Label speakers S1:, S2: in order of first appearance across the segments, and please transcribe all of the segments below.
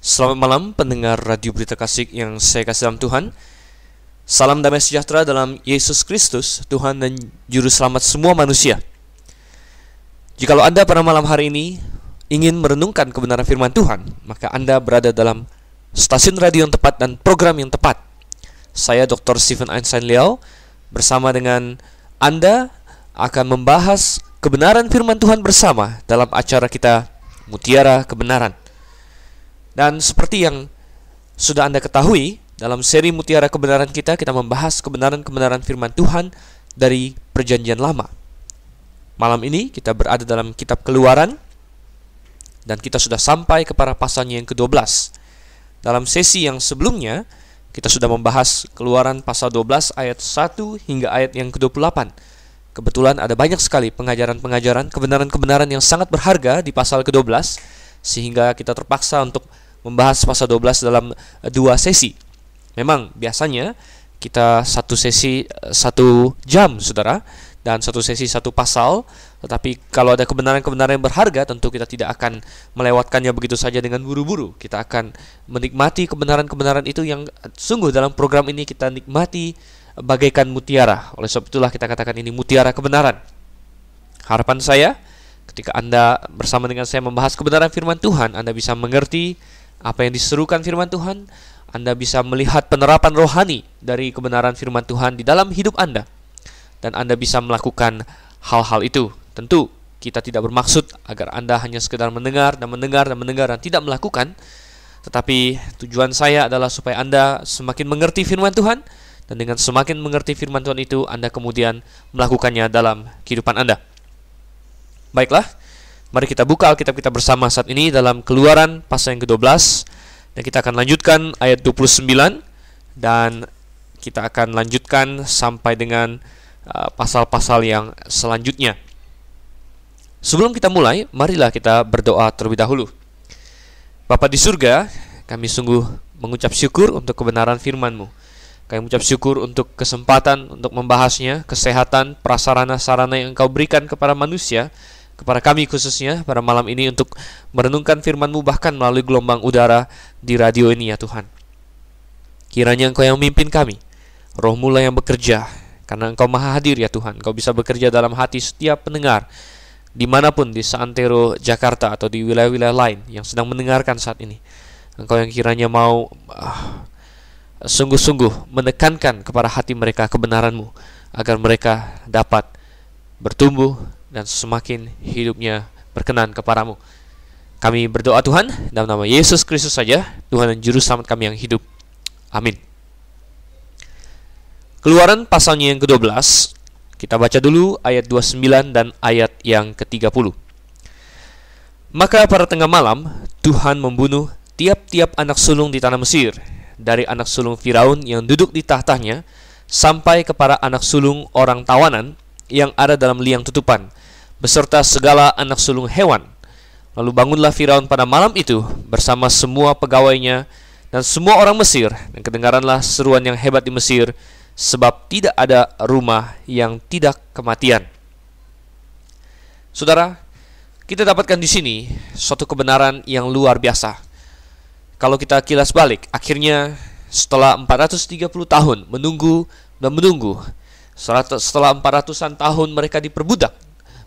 S1: Selamat malam pendengar Radio Berita Kasih yang saya kasih dalam Tuhan. Salam damai sejahtera dalam Yesus Kristus, Tuhan dan Juru Selamat semua manusia. Jikalau Anda pada malam hari ini ingin merenungkan kebenaran firman Tuhan, maka Anda berada dalam stasiun radio yang tepat dan program yang tepat. Saya Dr. Stephen Einstein Liao bersama dengan Anda akan membahas kebenaran firman Tuhan bersama dalam acara kita Mutiara Kebenaran. Dan seperti yang sudah Anda ketahui, dalam seri Mutiara Kebenaran kita membahas kebenaran-kebenaran firman Tuhan dari Perjanjian Lama. Malam ini kita berada dalam kitab Keluaran, dan kita sudah sampai kepada pasalnya yang ke-12. Dalam sesi yang sebelumnya, kita sudah membahas Keluaran pasal 12 ayat 1 hingga ayat yang ke-28. Kebetulan ada banyak sekali pengajaran-pengajaran, kebenaran-kebenaran yang sangat berharga di pasal ke-12, sehingga kita terpaksa untuk membahas pasal 12 dalam 2 sesi. Memang biasanya kita satu sesi 1 jam, saudara, dan satu sesi 1 pasal. Tetapi kalau ada kebenaran-kebenaran yang berharga, tentu kita tidak akan melewatkannya begitu saja dengan buru-buru. Kita akan menikmati kebenaran-kebenaran itu yang sungguh dalam program ini kita nikmati bagaikan mutiara. Oleh sebab itulah kita katakan ini mutiara kebenaran. Harapan saya, ketika Anda bersama dengan saya membahas kebenaran firman Tuhan, Anda bisa mengerti apa yang diserukan firman Tuhan. Anda bisa melihat penerapan rohani dari kebenaran firman Tuhan di dalam hidup Anda, dan Anda bisa melakukan hal-hal itu. Tentu kita tidak bermaksud agar Anda hanya sekedar mendengar dan tidak melakukan. Tetapi tujuan saya adalah supaya Anda semakin mengerti firman Tuhan, dan dengan semakin mengerti firman Tuhan itu, Anda kemudian melakukannya dalam kehidupan Anda. Baiklah, mari kita buka Alkitab kita bersama saat ini dalam Keluaran pasal yang ke-12, dan kita akan lanjutkan ayat 29, dan kita akan lanjutkan sampai dengan pasal-pasal yang selanjutnya. Sebelum kita mulai, marilah kita berdoa terlebih dahulu. Bapa di surga, kami sungguh mengucap syukur untuk kebenaran firman-Mu. Kami mengucap syukur untuk kesempatan untuk membahasnya, kesehatan, prasarana-sarana yang Engkau berikan kepada manusia, kepada kami khususnya pada malam ini untuk merenungkan firman-Mu bahkan melalui gelombang udara di radio ini ya Tuhan. Kiranya Engkau yang memimpin kami, Roh-Mu lah yang bekerja, karena Engkau maha hadir ya Tuhan. Engkau bisa bekerja dalam hati setiap pendengar, dimanapun di seantero Jakarta atau di wilayah-wilayah lain yang sedang mendengarkan saat ini. Engkau yang kiranya mau sungguh-sungguh menekankan kepada hati mereka kebenaran-Mu, agar mereka dapat bertumbuh dan semakin hidupnya berkenan kepadamu. Kami berdoa Tuhan dalam nama Yesus Kristus saja, Tuhan dan Juru Selamat kami yang hidup. Amin. Keluaran pasalnya yang ke-12, kita baca dulu ayat 29 dan ayat yang ke-30. Maka pada tengah malam, Tuhan membunuh tiap-tiap anak sulung di tanah Mesir, dari anak sulung Firaun yang duduk di tahtanya, sampai kepada anak sulung orang tawanan yang ada dalam liang tutupan, beserta segala anak sulung hewan. Lalu bangunlah Firaun pada malam itu bersama semua pegawainya dan semua orang Mesir, dan kedengaranlah seruan yang hebat di Mesir, sebab tidak ada rumah yang tidak kematian. Saudara, kita dapatkan di sini suatu kebenaran yang luar biasa. Kalau kita kilas balik, akhirnya setelah 430 tahun menunggu dan menunggu, setelah 400-an tahun mereka diperbudak,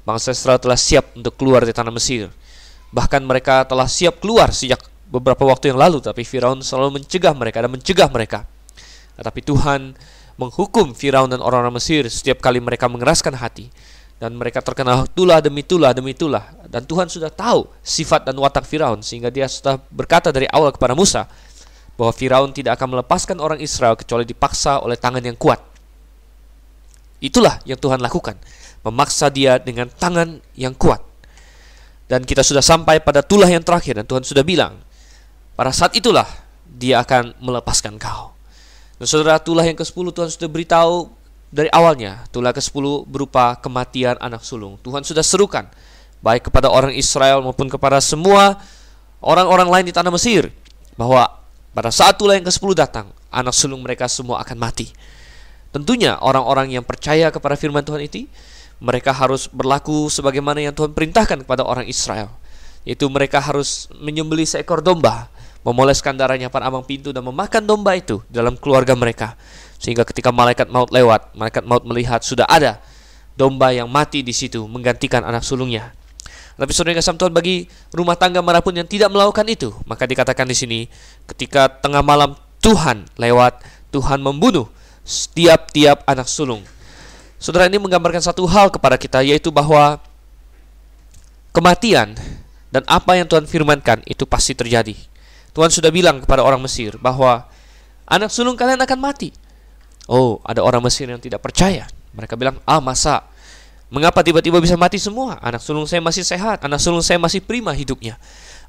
S1: bangsa Israel telah siap untuk keluar dari tanah Mesir. Bahkan mereka telah siap keluar sejak beberapa waktu yang lalu, tapi Firaun selalu mencegah mereka. Tetapi Tuhan menghukum Firaun dan orang-orang Mesir setiap kali mereka mengeraskan hati, dan mereka terkena tulah demi tulah. Dan Tuhan sudah tahu sifat dan watak Firaun, sehingga dia sudah berkata dari awal kepada Musa bahwa Firaun tidak akan melepaskan orang Israel kecuali dipaksa oleh tangan yang kuat. Itulah yang Tuhan lakukan, memaksa dia dengan tangan yang kuat. Dan kita sudah sampai pada tulah yang terakhir, dan Tuhan sudah bilang, pada saat itulah dia akan melepaskan kau. Dan saudara, tulah yang ke-10 Tuhan sudah beritahu dari awalnya. Tulah ke-10 berupa kematian anak sulung. Tuhan sudah serukan, baik kepada orang Israel maupun kepada semua orang-orang lain di tanah Mesir, bahwa pada saat tulah yang ke-10 datang, anak sulung mereka semua akan mati. Tentunya orang-orang yang percaya kepada firman Tuhan itu, mereka harus berlaku sebagaimana yang Tuhan perintahkan kepada orang Israel, yaitu mereka harus menyembelih seekor domba, memoleskan darahnya pada ambang pintu dan memakan domba itu dalam keluarga mereka. Sehingga ketika malaikat maut lewat, malaikat maut melihat sudah ada domba yang mati di situ menggantikan anak sulungnya. Tapi saudara yang kasih Tuhan, bagi rumah tangga manapun yang tidak melakukan itu, maka dikatakan di sini, ketika tengah malam Tuhan lewat, Tuhan membunuh setiap anak sulung. Saudara, ini menggambarkan satu hal kepada kita, yaitu bahwa kematian dan apa yang Tuhan firmankan itu pasti terjadi. Tuhan sudah bilang kepada orang Mesir bahwa anak sulung kalian akan mati. Oh, ada orang Mesir yang tidak percaya. Mereka bilang, masa? Mengapa tiba-tiba bisa mati semua? Anak sulung saya masih sehat, anak sulung saya masih prima hidupnya,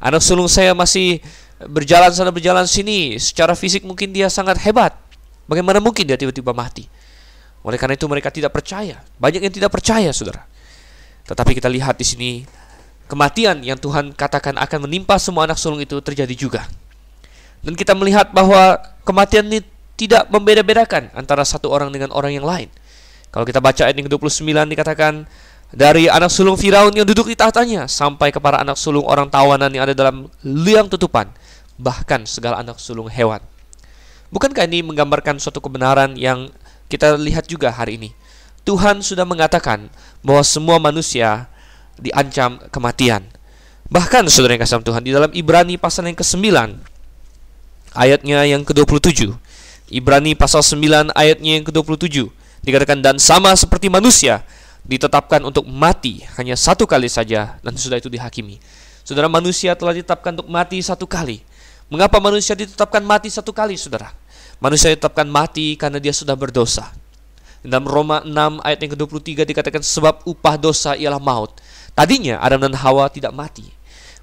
S1: anak sulung saya masih berjalan sana berjalan sini, secara fisik mungkin dia sangat hebat. Bagaimana mungkin dia tiba-tiba mati? Oleh karena itu mereka tidak percaya. Banyak yang tidak percaya, saudara. Tetapi kita lihat di sini, kematian yang Tuhan katakan akan menimpa semua anak sulung itu terjadi juga. Dan kita melihat bahwa kematian ini tidak membeda-bedakan antara satu orang dengan orang yang lain. Kalau kita baca ayat yang ke-29 dikatakan, dari anak sulung Firaun yang duduk di tahtanya sampai kepada anak sulung orang tawanan yang ada dalam liang tutupan, bahkan segala anak sulung hewan. Bukankah ini menggambarkan suatu kebenaran yang kita lihat juga hari ini? Tuhan sudah mengatakan bahwa semua manusia diancam kematian. Bahkan saudara yang kasih Tuhan, di dalam Ibrani pasal yang ke-9 ayatnya yang ke-27, Ibrani pasal 9 ayatnya yang ke-27 dikatakan, dan sama seperti manusia ditetapkan untuk mati hanya satu kali saja, dan sudah itu dihakimi. Saudara, manusia telah ditetapkan untuk mati satu kali. Mengapa manusia ditetapkan mati satu kali, saudara? Manusia ditetapkan mati karena dia sudah berdosa. Dalam Roma 6 ayat yang ke-23 dikatakan, sebab upah dosa ialah maut. Tadinya Adam dan Hawa tidak mati.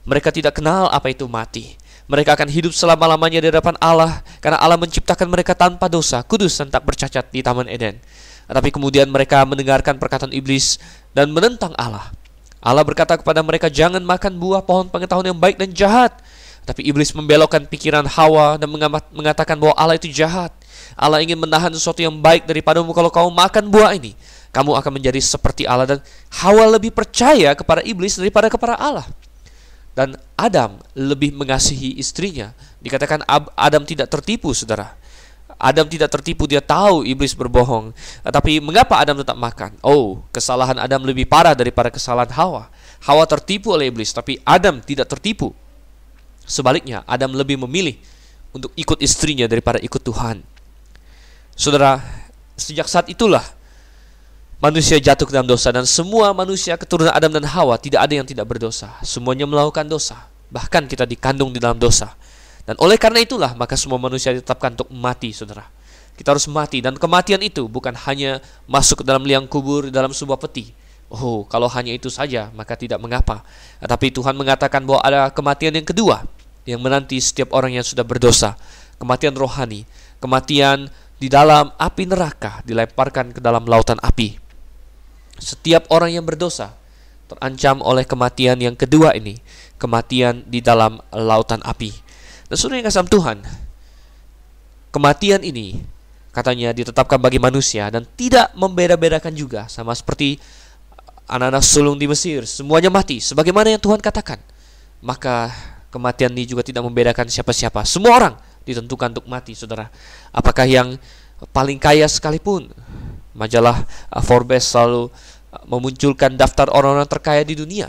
S1: Mereka tidak kenal apa itu mati. Mereka akan hidup selama-lamanya di hadapan Allah karena Allah menciptakan mereka tanpa dosa, kudus dan tak bercacat di Taman Eden. Tetapi kemudian mereka mendengarkan perkataan iblis dan menentang Allah. Allah berkata kepada mereka, jangan makan buah pohon pengetahuan yang baik dan jahat. Tapi iblis membelokkan pikiran Hawa dan mengatakan bahwa Allah itu jahat. Allah ingin menahan sesuatu yang baik daripadamu. Kalau kamu makan buah ini, kamu akan menjadi seperti Allah. Dan Hawa lebih percaya kepada iblis daripada kepada Allah. Dan Adam lebih mengasihi istrinya. Dikatakan Adam tidak tertipu, saudara. Adam tidak tertipu, dia tahu iblis berbohong. Tapi mengapa Adam tetap makan? Oh, kesalahan Adam lebih parah daripada kesalahan Hawa. Hawa tertipu oleh iblis, tapi Adam tidak tertipu. Sebaliknya, Adam lebih memilih untuk ikut istrinya daripada ikut Tuhan. Saudara, sejak saat itulah manusia jatuh ke dalam dosa, dan semua manusia keturunan Adam dan Hawa tidak ada yang tidak berdosa. Semuanya melakukan dosa. Bahkan kita dikandung di dalam dosa. Dan oleh karena itulah maka semua manusia ditetapkan untuk mati, saudara. Kita harus mati, dan kematian itu bukan hanya masuk ke dalam liang kubur dalam sebuah peti. Oh, kalau hanya itu saja maka tidak mengapa. Tetapi Tuhan mengatakan bahwa ada kematian yang kedua yang menanti setiap orang yang sudah berdosa. Kematian rohani, kematian di dalam api neraka, dilemparkan ke dalam lautan api. Setiap orang yang berdosa terancam oleh kematian yang kedua ini, kematian di dalam lautan api. Dan saudara yang kasih Tuhan, kematian ini katanya ditetapkan bagi manusia dan tidak membeda-bedakan juga, sama seperti anak-anak sulung di Mesir, semuanya mati sebagaimana yang Tuhan katakan. Maka kematian ini juga tidak membedakan siapa-siapa. Semua orang ditentukan untuk mati, saudara. Apakah yang paling kaya sekalipun. Majalah Forbes selalu memunculkan daftar orang-orang terkaya di dunia.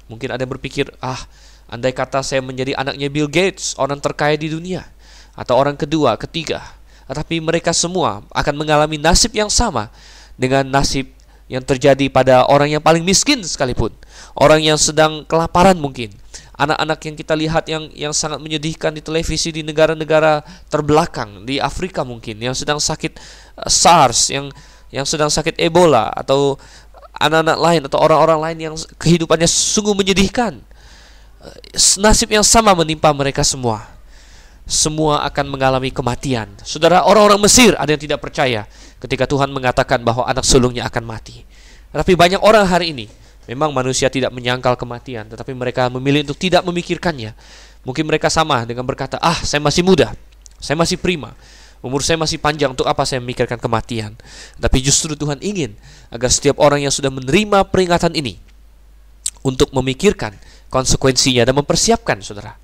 S1: Mungkin ada yang berpikir, andai kata saya menjadi anaknya Bill Gates, orang terkaya di dunia, atau orang kedua, ketiga. Tetapi mereka semua akan mengalami nasib yang sama dengan nasib yang terjadi pada orang yang paling miskin sekalipun. Orang yang sedang kelaparan mungkin. Anak-anak yang kita lihat yang sangat menyedihkan di televisi di negara-negara terbelakang, di Afrika mungkin, yang sedang sakit SARS, yang sedang sakit Ebola, atau anak-anak lain, atau orang-orang lain yang kehidupannya sungguh menyedihkan. Nasib yang sama menimpa mereka semua. Semua akan mengalami kematian. Saudara, orang-orang Mesir ada yang tidak percaya ketika Tuhan mengatakan bahwa anak sulungnya akan mati. Tapi banyak orang hari ini, memang manusia tidak menyangkal kematian, tetapi mereka memilih untuk tidak memikirkannya. Mungkin mereka sama dengan berkata, saya masih muda, saya masih prima, umur saya masih panjang, untuk apa saya memikirkan kematian? Tapi justru Tuhan ingin agar setiap orang yang sudah menerima peringatan ini untuk memikirkan konsekuensinya dan mempersiapkan, saudara.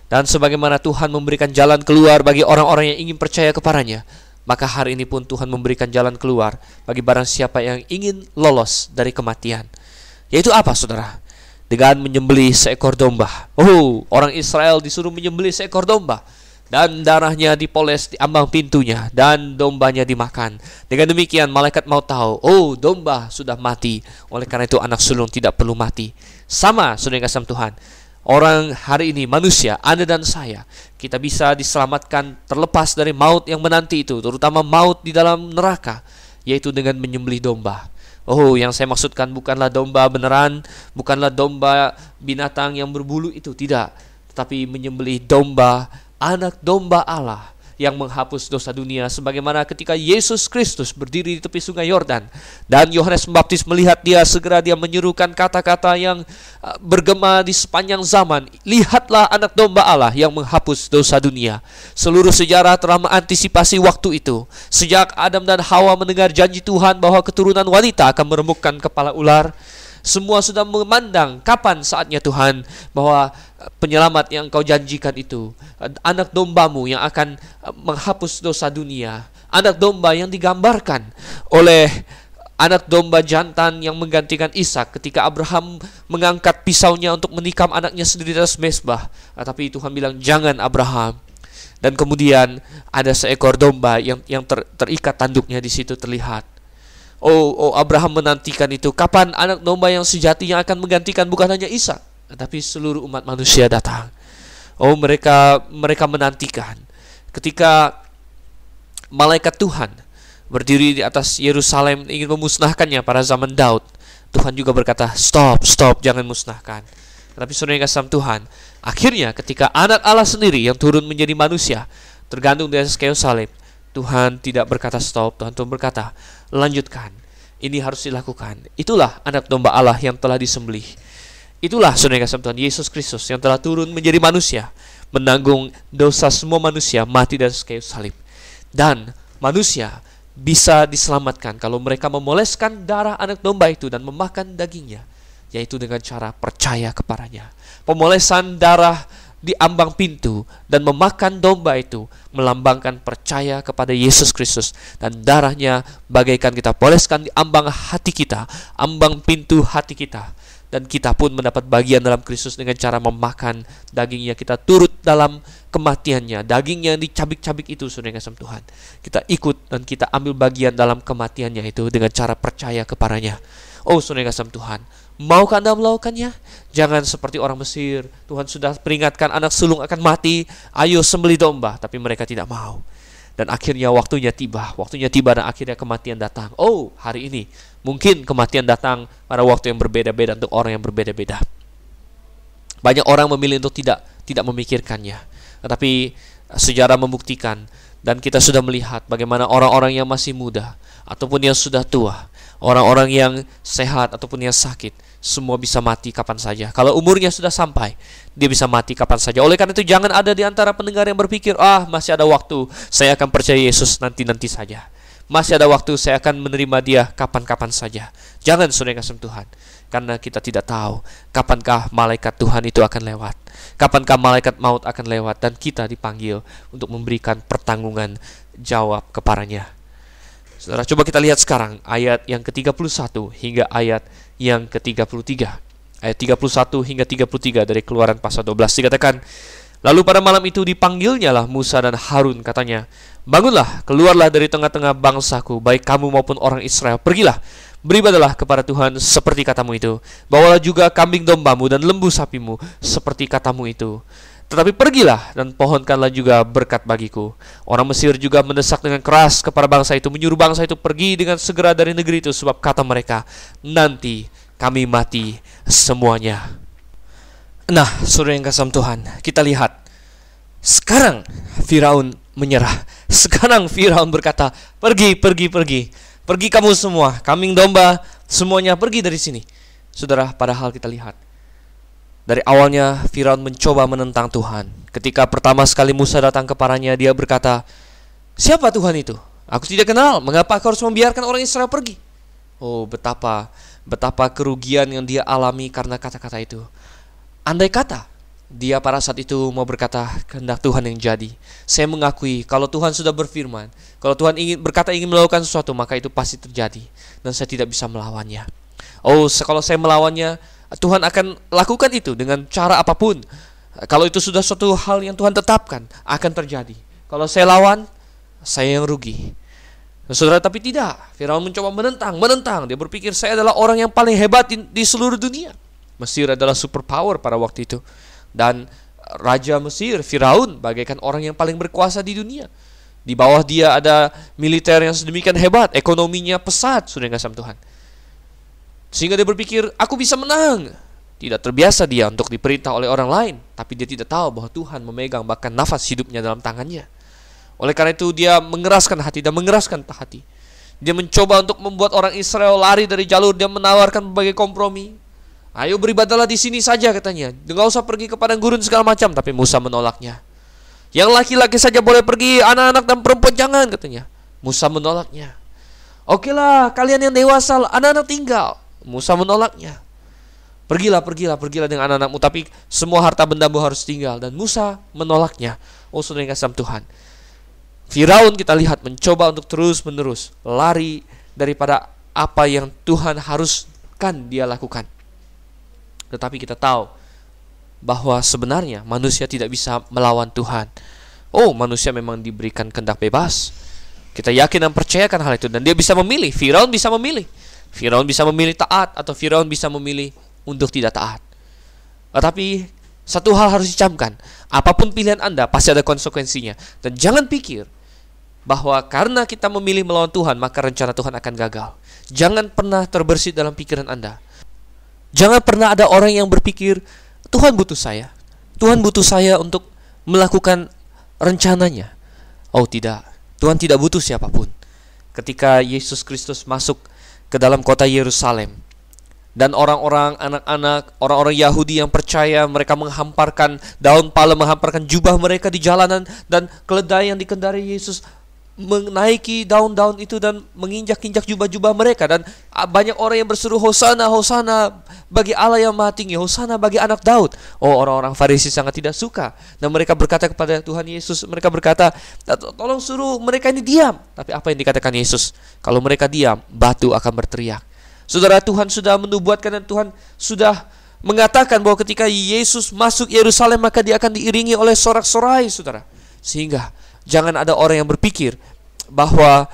S1: Dan sebagaimana Tuhan memberikan jalan keluar bagi orang-orang yang ingin percaya kepadanya, maka hari ini pun Tuhan memberikan jalan keluar bagi barang siapa yang ingin lolos dari kematian. Yaitu apa, saudara? Dengan menyembelih seekor domba. Orang Israel disuruh menyembelih seekor domba, dan darahnya dipoles di ambang pintunya, dan dombanya dimakan. Dengan demikian malaikat mau tahu, domba sudah mati, oleh karena itu anak sulung tidak perlu mati. Sama, saudara yang kasih Tuhan, orang hari ini, manusia, Anda dan saya, kita bisa diselamatkan terlepas dari maut yang menanti itu, terutama maut di dalam neraka, yaitu dengan menyembelih domba. Yang saya maksudkan bukanlah domba beneran, bukanlah domba binatang yang berbulu itu, tidak. Tetapi menyembelih domba, anak domba Allah yang menghapus dosa dunia, sebagaimana ketika Yesus Kristus berdiri di tepi sungai Yordan dan Yohanes Pembaptis melihat dia, segera dia menyerukan kata-kata yang bergema di sepanjang zaman, lihatlah anak domba Allah yang menghapus dosa dunia. Seluruh sejarah telah mengantisipasi waktu itu. Sejak Adam dan Hawa mendengar janji Tuhan bahwa keturunan wanita akan meremukkan kepala ular, semua sudah memandang kapan saatnya Tuhan, bahwa penyelamat yang Kau janjikan itu, anak dombamu yang akan menghapus dosa dunia, anak domba yang digambarkan oleh anak domba jantan yang menggantikan Ishak ketika Abraham mengangkat pisaunya untuk menikam anaknya sendiri di atas mezbah. Tapi Tuhan bilang, jangan Abraham. Dan kemudian ada seekor domba yang terikat tanduknya di situ terlihat. Abraham menantikan itu. Kapan anak domba yang sejati yang akan menggantikan bukan hanya Ishak, tapi seluruh umat manusia datang. Mereka menantikan ketika malaikat Tuhan berdiri di atas Yerusalem ingin memusnahkannya pada zaman Daud. Tuhan juga berkata, stop, jangan musnahkan. Tapi saudara yang kasih Tuhan, akhirnya ketika anak Allah sendiri yang turun menjadi manusia, tergantung di atas kayu salib, Tuhan tidak berkata stop. Tuhan berkata, lanjutkan, ini harus dilakukan. Itulah anak domba Allah yang telah disembelih. Itulah saudara yang kasih Tuhan, Yesus Kristus yang telah turun menjadi manusia, menanggung dosa semua manusia, mati di atas kayu salib. Dan manusia bisa diselamatkan kalau mereka memoleskan darah anak domba itu dan memakan dagingnya, yaitu dengan cara percaya kepadanya. Pemolesan darah di ambang pintu dan memakan domba itu melambangkan percaya kepada Yesus Kristus, dan darahnya bagaikan kita poleskan di ambang hati kita, ambang pintu hati kita, dan kita pun mendapat bagian dalam Kristus dengan cara memakan dagingnya. Kita turut dalam kematiannya. Dagingnya yang dicabik-cabik itu, saudara yang kasih Tuhan, kita ikut dan kita ambil bagian dalam kematiannya itu dengan cara percaya kepadanya. Saudara yang kasih Tuhan, maukah Anda melakukannya? Jangan seperti orang Mesir. Tuhan sudah peringatkan anak sulung akan mati, ayo sembelih domba, tapi mereka tidak mau. Dan akhirnya waktunya tiba dan akhirnya kematian datang. Hari ini mungkin kematian datang pada waktu yang berbeda-beda untuk orang yang berbeda-beda. Banyak orang memilih untuk tidak memikirkannya. Tetapi sejarah membuktikan, dan kita sudah melihat bagaimana orang-orang yang masih muda ataupun yang sudah tua, orang-orang yang sehat ataupun yang sakit, semua bisa mati kapan saja. Kalau umurnya sudah sampai, dia bisa mati kapan saja. Oleh karena itu jangan ada di antara pendengar yang berpikir, masih ada waktu, saya akan percaya Yesus nanti-nanti saja. Masih ada waktu, saya akan menerima dia kapan-kapan saja. Jangan, saudara kasih Tuhan, karena kita tidak tahu kapankah malaikat Tuhan itu akan lewat, kapankah malaikat maut akan lewat, dan kita dipanggil untuk memberikan pertanggungan jawab kepadanya. Saudara, coba kita lihat sekarang ayat yang ke-31 hingga ayat yang ke-33. Ayat 31 hingga 33 dari Keluaran pasal 12 dikatakan, lalu pada malam itu dipanggilnyalah Musa dan Harun, katanya, bangunlah, keluarlah dari tengah-tengah bangsaku, baik kamu maupun orang Israel. Pergilah, beribadahlah kepada Tuhan seperti katamu itu. Bawalah juga kambing dombamu dan lembu sapimu seperti katamu itu. Tetapi pergilah dan pohonkanlah juga berkat bagiku. Orang Mesir juga mendesak dengan keras kepada bangsa itu, menyuruh bangsa itu pergi dengan segera dari negeri itu, sebab kata mereka, nanti kami mati semuanya. Nah, saudara yang kasih Tuhan, kita lihat sekarang Firaun menyerah. Sekarang Firaun berkata, pergi kamu semua, kambing domba semuanya pergi dari sini. Saudara, padahal kita lihat dari awalnya Firaun mencoba menentang Tuhan. Ketika pertama sekali Musa datang kepadanya, dia berkata, siapa Tuhan itu? Aku tidak kenal, mengapa aku harus membiarkan orang Israel pergi? Betapa kerugian yang dia alami karena kata-kata itu. Andai kata Dia pada saat itu mau berkata, kehendak Tuhan yang jadi. Saya mengakui kalau Tuhan sudah berfirman, kalau Tuhan ingin berkata ingin melakukan sesuatu, maka itu pasti terjadi, dan saya tidak bisa melawannya. Kalau saya melawannya, Tuhan akan lakukan itu dengan cara apapun. Kalau itu sudah suatu hal yang Tuhan tetapkan, akan terjadi. Kalau saya lawan, saya yang rugi. Saudara, tapi tidak. Firaun mencoba menentang. Dia berpikir, saya adalah orang yang paling hebat di seluruh dunia. Mesir adalah superpower pada waktu itu. Dan Raja Mesir, Firaun, bagaikan orang yang paling berkuasa di dunia. Di bawah dia ada militer yang sedemikian hebat, ekonominya pesat, sudah kasih Tuhan. Sehingga dia berpikir, aku bisa menang. Tidak terbiasa dia untuk diperintah oleh orang lain, tapi dia tidak tahu bahwa Tuhan memegang bahkan nafas hidupnya dalam tangannya. Oleh karena itu dia mengeraskan hati dan mengeraskan hati. Dia mencoba untuk membuat orang Israel lari dari jalur. Dia menawarkan berbagai kompromi. Ayo beribadahlah di sini saja, katanya. Enggak usah pergi ke padang gurun segala macam. Tapi Musa menolaknya. Yang laki-laki saja boleh pergi, anak-anak dan perempuan jangan, katanya. Musa menolaknya. Okelah, kalian yang dewasa, anak-anak tinggal. Musa menolaknya. Pergilah dengan anak-anakmu, tapi semua harta bendamu harus tinggal. Dan Musa menolaknya. Saudara yang kasih Tuhan, Firaun kita lihat mencoba untuk terus-menerus lari daripada apa yang Tuhan haruskan dia lakukan. Tetapi kita tahu bahwa sebenarnya manusia tidak bisa melawan Tuhan. Manusia memang diberikan kehendak bebas. Kita yakin dan percayakan hal itu. Dan dia bisa memilih. Firaun bisa memilih. Firaun bisa memilih taat, atau Firaun bisa memilih untuk tidak taat. Tetapi satu hal harus dicamkan. Apapun pilihan Anda, pasti ada konsekuensinya. Dan jangan pikir bahwa karena kita memilih melawan Tuhan, maka rencana Tuhan akan gagal. Jangan pernah terbersit dalam pikiran Anda. Jangan pernah ada orang yang berpikir, Tuhan butuh saya. Tuhan butuh saya untuk melakukan rencananya. Tidak. Tuhan tidak butuh siapapun. Ketika Yesus Kristus masuk ke dalam kota Yerusalem, dan orang-orang, anak-anak, orang-orang Yahudi yang percaya, mereka menghamparkan daun palem, menghamparkan jubah mereka di jalanan, dan keledai yang dikendarai Yesus menaiki daun-daun itu dan menginjak-injak jubah-jubah mereka. Dan banyak orang yang berseru, Hosana, Hosana bagi Allah yang Maha Tinggi, Hosana bagi anak Daud. Orang-orang Farisi sangat tidak suka, dan mereka berkata kepada Tuhan Yesus, mereka berkata, tolong suruh mereka ini diam. Tapi apa yang dikatakan Yesus? Kalau mereka diam, batu akan berteriak. Saudara, Tuhan sudah menubuatkan dan Tuhan sudah mengatakan bahwa ketika Yesus masuk Yerusalem, maka dia akan diiringi oleh sorak-sorai, saudara. Sehingga jangan ada orang yang berpikir bahwa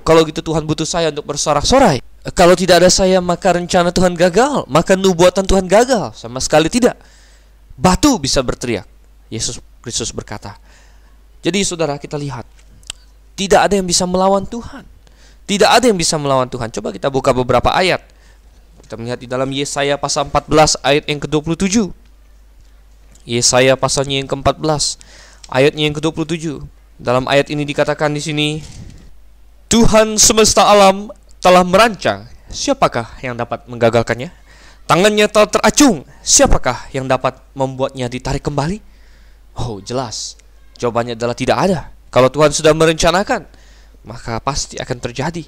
S1: kalau gitu Tuhan butuh saya untuk bersorak-sorai. Kalau tidak ada saya, maka rencana Tuhan gagal, maka nubuatan Tuhan gagal. Sama sekali tidak. Batu bisa berteriak, Yesus Kristus berkata. Jadi saudara, kita lihat, tidak ada yang bisa melawan Tuhan. Tidak ada yang bisa melawan Tuhan. Coba kita buka beberapa ayat. Kita melihat di dalam Yesaya pasal 14 ayat yang ke-27. Yesaya pasalnya yang ke-14 ayatnya yang ke-27. Dalam ayat ini dikatakan di sini, Tuhan semesta alam telah merancang, siapakah yang dapat menggagalkannya? Tangannya telah teracung, siapakah yang dapat membuatnya ditarik kembali? Jelas. Jawabannya adalah tidak ada. Kalau Tuhan sudah merencanakan, maka pasti akan terjadi.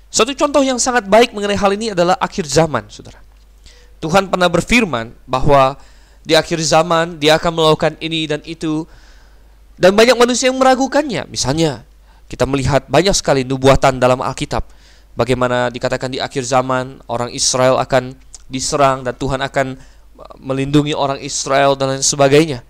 S1: Satu contoh yang sangat baik mengenai hal ini adalah akhir zaman, saudara. Tuhan pernah berfirman bahwa di akhir zaman dia akan melakukan ini dan itu, dan banyak manusia yang meragukannya. Misalnya, kita melihat banyak sekali nubuatan dalam Alkitab, bagaimana dikatakan di akhir zaman orang Israel akan diserang dan Tuhan akan melindungi orang Israel dan lain sebagainya.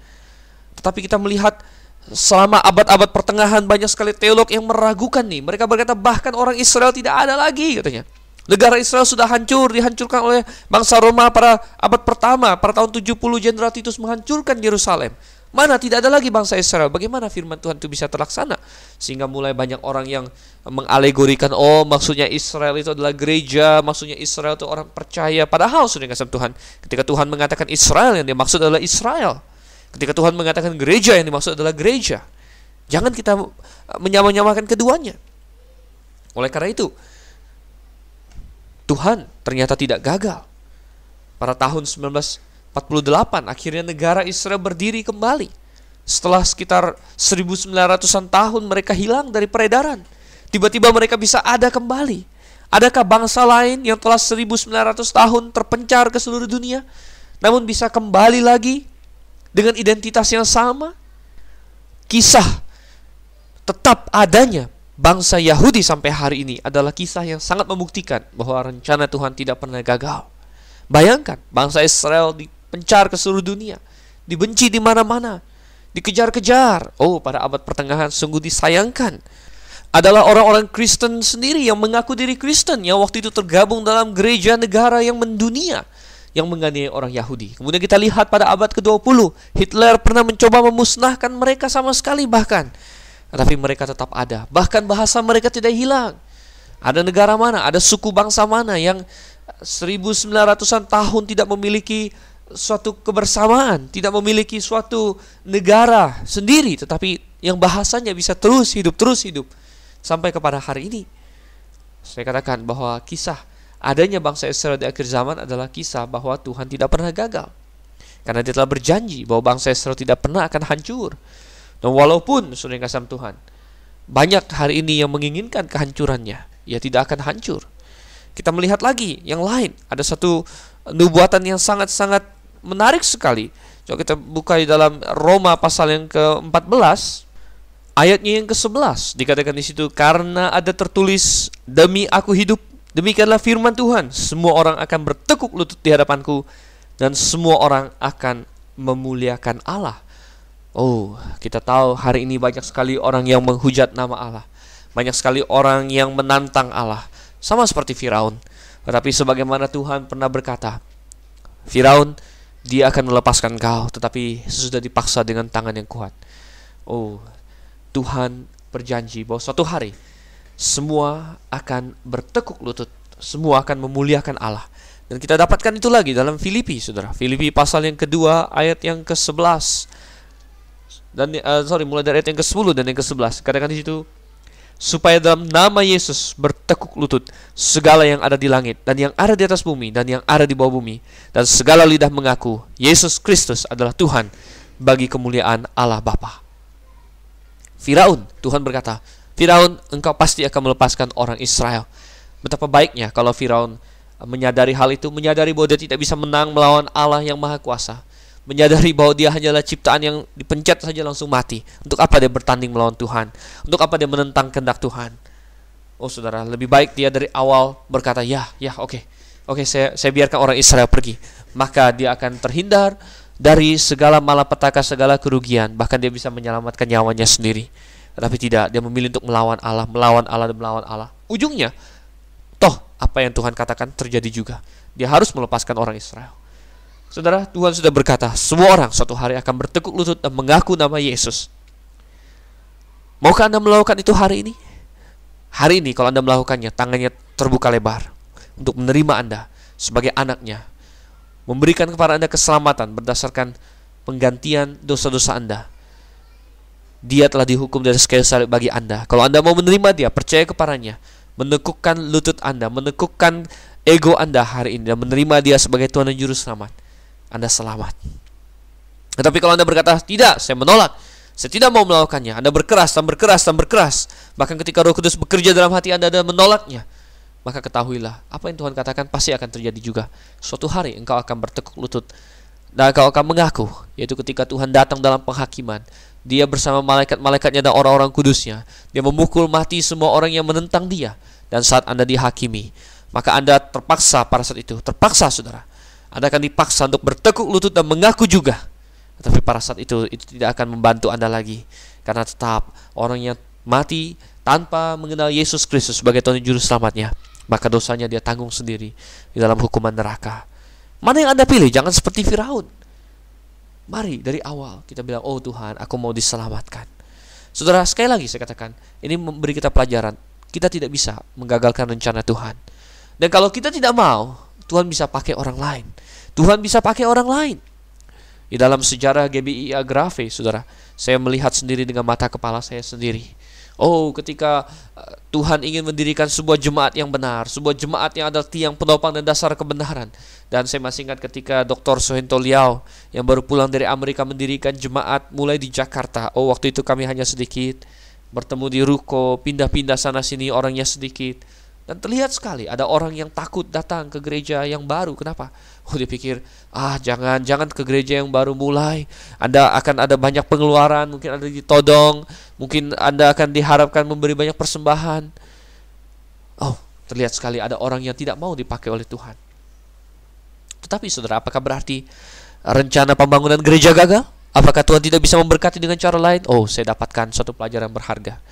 S1: Tetapi kita melihat selama abad-abad pertengahan banyak sekali teolog yang meragukan nih. Mereka berkata bahkan orang Israel tidak ada lagi, katanya. Negara Israel sudah hancur, dihancurkan oleh bangsa Roma pada abad pertama. Pada tahun 70 Jenderal Titus menghancurkan Yerusalem. Mana tidak ada lagi bangsa Israel. Bagaimana firman Tuhan itu bisa terlaksana? Sehingga mulai banyak orang yang mengalegorikan, maksudnya Israel itu adalah gereja, maksudnya Israel itu orang percaya. Padahal sudah kasih Tuhan, ketika Tuhan mengatakan Israel, yang dimaksud adalah Israel. Ketika Tuhan mengatakan gereja, yang dimaksud adalah gereja. Jangan kita menyamakan keduanya. Oleh karena itu, Tuhan ternyata tidak gagal. Pada tahun 1948, akhirnya negara Israel berdiri kembali. Setelah sekitar 1900-an tahun mereka hilang dari peredaran, tiba-tiba mereka bisa ada kembali. Adakah bangsa lain yang telah 1900 tahun terpencar ke seluruh dunia, namun bisa kembali lagi? dengan identitas yang sama. Kisah tetap adanya bangsa Yahudi sampai hari ini adalah kisah yang sangat membuktikan bahwa rencana Tuhan tidak pernah gagal. Bayangkan, bangsa Israel dipencar ke seluruh dunia, dibenci di mana-mana, dikejar-kejar. Oh, pada abad pertengahan sungguh disayangkan adalah orang-orang Kristen sendiri yang mengaku diri Kristen, yang waktu itu tergabung dalam gereja negara yang mendunia, yang menganiaya orang Yahudi. Kemudian kita lihat pada abad ke-20, Hitler pernah mencoba memusnahkan mereka sama sekali bahkan. Tetapi mereka tetap ada. Bahkan bahasa mereka tidak hilang. Ada negara mana, ada suku bangsa mana yang 1900-an tahun tidak memiliki suatu kebersamaan, tidak memiliki suatu negara sendiri, tetapi yang bahasanya bisa terus hidup sampai kepada hari ini. Saya katakan bahwa kisah adanya bangsa Israel di akhir zaman adalah kisah bahwa Tuhan tidak pernah gagal, karena Dia telah berjanji bahwa bangsa Israel tidak pernah akan hancur. Dan walaupun saudara yang kasih Tuhan, banyak hari ini yang menginginkan kehancurannya, ia tidak akan hancur. Kita melihat lagi yang lain, ada satu nubuatan yang sangat-sangat menarik sekali. Coba kita buka di dalam Roma pasal yang ke-14, ayatnya yang ke-11. Dikatakan di situ, karena ada tertulis, demi aku hidup, demikianlah firman Tuhan, semua orang akan bertekuk lutut di hadapanku, dan semua orang akan memuliakan Allah. Oh, kita tahu hari ini banyak sekali orang yang menghujat nama Allah, banyak sekali orang yang menantang Allah, sama seperti Firaun. Tetapi sebagaimana Tuhan pernah berkata, Firaun, dia akan melepaskan kau, tetapi sesudah dipaksa dengan tangan yang kuat. Oh, Tuhan berjanji bahwa suatu hari semua akan bertekuk lutut, semua akan memuliakan Allah. Dan kita dapatkan itu lagi dalam Filipi, saudara. Filipi pasal yang kedua ayat yang ke-11 dan mulai dari ayat yang ke-10 dan yang ke-11. Katakan di situ, supaya dalam nama Yesus bertekuk lutut segala yang ada di langit dan yang ada di atas bumi dan yang ada di bawah bumi, dan segala lidah mengaku Yesus Kristus adalah Tuhan, bagi kemuliaan Allah Bapa. Firaun, Tuhan berkata, Firaun, engkau pasti akan melepaskan orang Israel. Betapa baiknya kalau Firaun menyadari hal itu, menyadari bahwa dia tidak bisa menang melawan Allah yang Maha Kuasa, menyadari bahwa dia hanyalah ciptaan yang dipencet saja langsung mati. Untuk apa dia bertanding melawan Tuhan? Untuk apa dia menentang kehendak Tuhan? Oh saudara, lebih baik dia dari awal berkata, oke, saya biarkan orang Israel pergi. Maka dia akan terhindar dari segala malapetaka, segala kerugian. Bahkan dia bisa menyelamatkan nyawanya sendiri. Tetapi tidak, dia memilih untuk melawan Allah, dan melawan Allah. Ujungnya, toh apa yang Tuhan katakan terjadi juga. Dia harus melepaskan orang Israel. Saudara, Tuhan sudah berkata, semua orang suatu hari akan bertekuk lutut dan mengaku nama Yesus. Maukah Anda melakukan itu hari ini? Hari ini kalau Anda melakukannya, tangannya terbuka lebar untuk menerima Anda sebagai anaknya, memberikan kepada Anda keselamatan berdasarkan penggantian dosa-dosa Anda. Dia telah dihukum dari kayu salib bagi Anda. Kalau Anda mau menerima Dia, percaya kepadanya, menekukkan lutut Anda, menekukkan ego Anda hari ini, dan menerima Dia sebagai Tuhan dan Juru Selamat, Anda selamat. Tetapi kalau Anda berkata, tidak, saya menolak, saya tidak mau melakukannya, Anda berkeras. Bahkan ketika Roh Kudus bekerja dalam hati Anda dan menolaknya, maka ketahuilah, apa yang Tuhan katakan pasti akan terjadi juga. Suatu hari engkau akan bertekuk lutut dan engkau akan mengaku, yaitu ketika Tuhan datang dalam penghakiman, Dia bersama malaikat-malaikatnya dan orang-orang kudusnya, Dia memukul mati semua orang yang menentang Dia. Dan saat Anda dihakimi, maka Anda terpaksa pada saat itu, terpaksa saudara, Anda akan dipaksa untuk bertekuk lutut dan mengaku juga. Tetapi pada saat itu tidak akan membantu Anda lagi, karena tetap orang yang mati tanpa mengenal Yesus Kristus sebagai Tuhan dan Juru Selamatnya, maka dosanya dia tanggung sendiri di dalam hukuman neraka. Mana yang Anda pilih? Jangan seperti Firaun. Mari dari awal kita bilang, oh Tuhan, aku mau diselamatkan. Saudara, sekali lagi saya katakan, ini memberi kita pelajaran. Kita tidak bisa menggagalkan rencana Tuhan. Dan kalau kita tidak mau, Tuhan bisa pakai orang lain. Tuhan bisa pakai orang lain. Di dalam sejarah GBI Agrave, saudara, saya melihat sendiri dengan mata kepala saya sendiri. Oh, ketika Tuhan ingin mendirikan sebuah jemaat yang benar, sebuah jemaat yang adalah tiang penopang dan dasar kebenaran. Dan saya masih ingat ketika Dr. Sohento Liao yang baru pulang dari Amerika mendirikan jemaat mulai di Jakarta. Oh, waktu itu kami hanya sedikit, bertemu di ruko, pindah-pindah sana sini, orangnya sedikit. Dan terlihat sekali ada orang yang takut datang ke gereja yang baru. Kenapa? Oh, dia pikir, jangan ke gereja yang baru mulai. Anda akan ada banyak pengeluaran, mungkin Anda ditodong, mungkin Anda akan diharapkan memberi banyak persembahan. Oh, terlihat sekali ada orang yang tidak mau dipakai oleh Tuhan. Tetapi saudara, apakah berarti rencana pembangunan gereja gagal? Apakah Tuhan tidak bisa memberkati dengan cara lain? Oh, saya dapatkan suatu pelajaran berharga.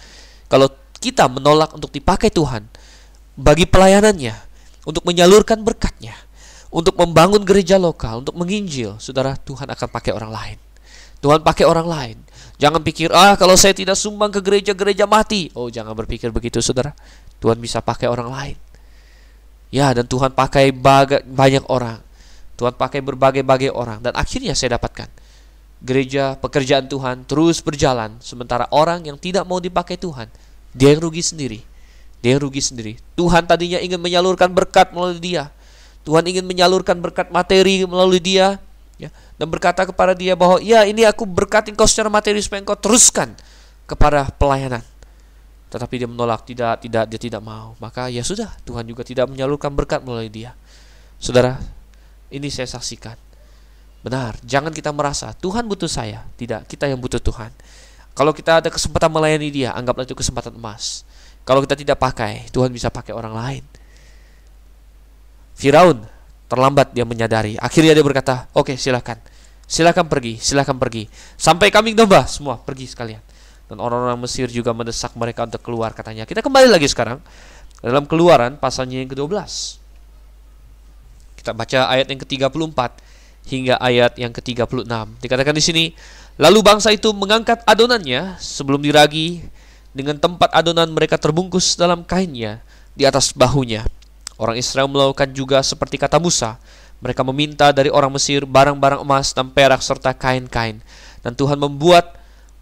S1: Kalau kita menolak untuk dipakai Tuhan bagi pelayanannya, untuk menyalurkan berkatnya, untuk membangun gereja lokal, untuk menginjil, saudara, Tuhan akan pakai orang lain. Tuhan pakai orang lain. Jangan pikir, kalau saya tidak sumbang ke gereja mati. Oh, jangan berpikir begitu, saudara. Tuhan bisa pakai orang lain. Ya, dan Tuhan pakai banyak orang. Tuhan pakai berbagai-bagai orang. Dan akhirnya saya dapatkan gereja, pekerjaan Tuhan terus berjalan. Sementara orang yang tidak mau dipakai Tuhan, dia yang rugi sendiri. Tuhan tadinya ingin menyalurkan berkat melalui dia. Tuhan ingin menyalurkan berkat materi melalui dia, ya, dan berkata kepada dia bahwa, ya, ini aku berkati engkau secara materi supaya engkau teruskan kepada pelayanan. Tetapi dia menolak, dia tidak mau. Maka ya sudah, Tuhan juga tidak menyalurkan berkat melalui dia. Saudara, ini saya saksikan. Benar, jangan kita merasa Tuhan butuh saya. Tidak, kita yang butuh Tuhan. Kalau kita ada kesempatan melayani dia, anggaplah itu kesempatan emas. Kalau kita tidak pakai, Tuhan bisa pakai orang lain. Firaun terlambat dia menyadari. Akhirnya dia berkata, oke, silakan pergi. Sampai kambing domba semua pergi sekalian. Dan orang-orang Mesir juga mendesak mereka untuk keluar, katanya. Kita kembali lagi sekarang dalam Keluaran pasalnya yang ke-12. Kita baca ayat yang ke-34 hingga ayat yang ke-36. Dikatakan di sini, lalu bangsa itu mengangkat adonannya sebelum diragi. Dengan tempat adonan mereka terbungkus dalam kainnya di atas bahunya. Orang Israel melakukan juga seperti kata Musa. Mereka meminta dari orang Mesir barang-barang emas dan perak serta kain-kain. Dan Tuhan membuat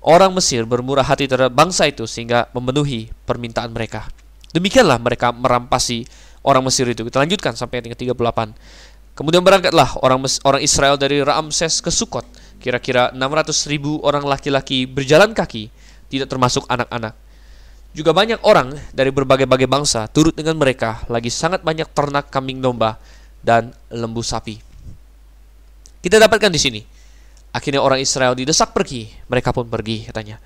S1: orang Mesir bermurah hati terhadap bangsa itu sehingga memenuhi permintaan mereka. Demikianlah mereka merampasi orang Mesir itu. Kita lanjutkan sampai ayat 38. Kemudian berangkatlah orang Israel dari Ramses ke Sukot. Kira-kira 600.000 orang laki-laki berjalan kaki, tidak termasuk anak-anak. Juga banyak orang dari berbagai-bagai bangsa turut dengan mereka, lagi sangat banyak ternak kambing domba dan lembu sapi. Kita dapatkan di sini. Akhirnya orang Israel didesak pergi, mereka pun pergi, katanya.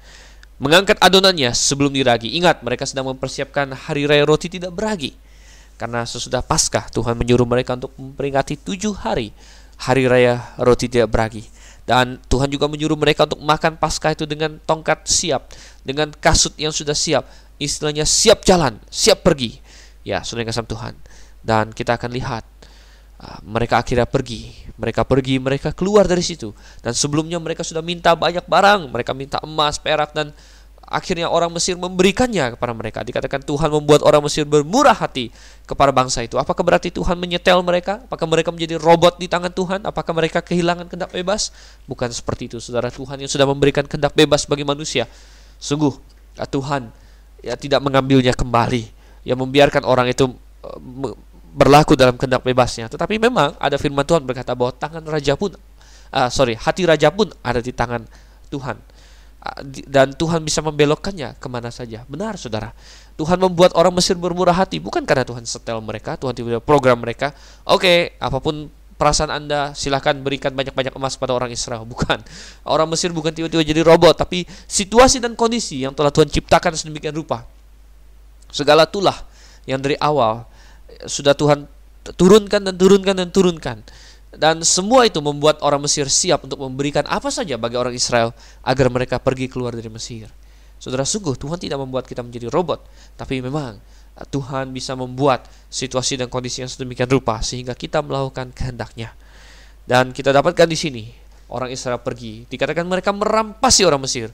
S1: Mengangkat adonannya sebelum diragi. Ingat, mereka sedang mempersiapkan hari raya roti tidak beragi. Karena sesudah Paskah, Tuhan menyuruh mereka untuk memperingati 7 hari raya roti tidak beragi. Dan Tuhan juga menyuruh mereka untuk makan Paskah itu dengan tongkat siap, dengan kasut yang sudah siap, istilahnya siap jalan, siap pergi. Ya, saudara yang kasih Tuhan. Dan kita akan lihat mereka akhirnya pergi, mereka keluar dari situ. Dan sebelumnya mereka sudah minta banyak barang, mereka minta emas, perak, dan akhirnya orang Mesir memberikannya kepada mereka. Dikatakan Tuhan membuat orang Mesir bermurah hati kepada bangsa itu. Apakah berarti Tuhan menyetel mereka? Apakah mereka menjadi robot di tangan Tuhan? Apakah mereka kehilangan kehendak bebas? Bukan seperti itu, saudara. Tuhan yang sudah memberikan kehendak bebas bagi manusia. Sungguh, Tuhan tidak mengambilnya kembali, yang membiarkan orang itu berlaku dalam kehendak bebasnya. Tetapi memang ada firman Tuhan berkata bahwa hati raja pun ada di tangan Tuhan. Dan Tuhan bisa membelokkannya kemana saja. Benar, saudara. Tuhan membuat orang Mesir bermurah hati bukan karena Tuhan setel mereka, Tuhan tiba-tiba program mereka. Oke, apapun perasaan Anda, silahkan berikan banyak-banyak emas pada orang Israel. Bukan. Orang Mesir bukan tiba-tiba jadi robot, tapi situasi dan kondisi yang telah Tuhan ciptakan sedemikian rupa. Segala tulah yang dari awal sudah Tuhan turunkan. Dan semua itu membuat orang Mesir siap untuk memberikan apa saja bagi orang Israel agar mereka pergi keluar dari Mesir. Saudara, sungguh Tuhan tidak membuat kita menjadi robot, tapi memang Tuhan bisa membuat situasi dan kondisi yang sedemikian rupa sehingga kita melakukan kehendaknya. Dan kita dapatkan di sini orang Israel pergi. Dikatakan mereka merampasi orang Mesir.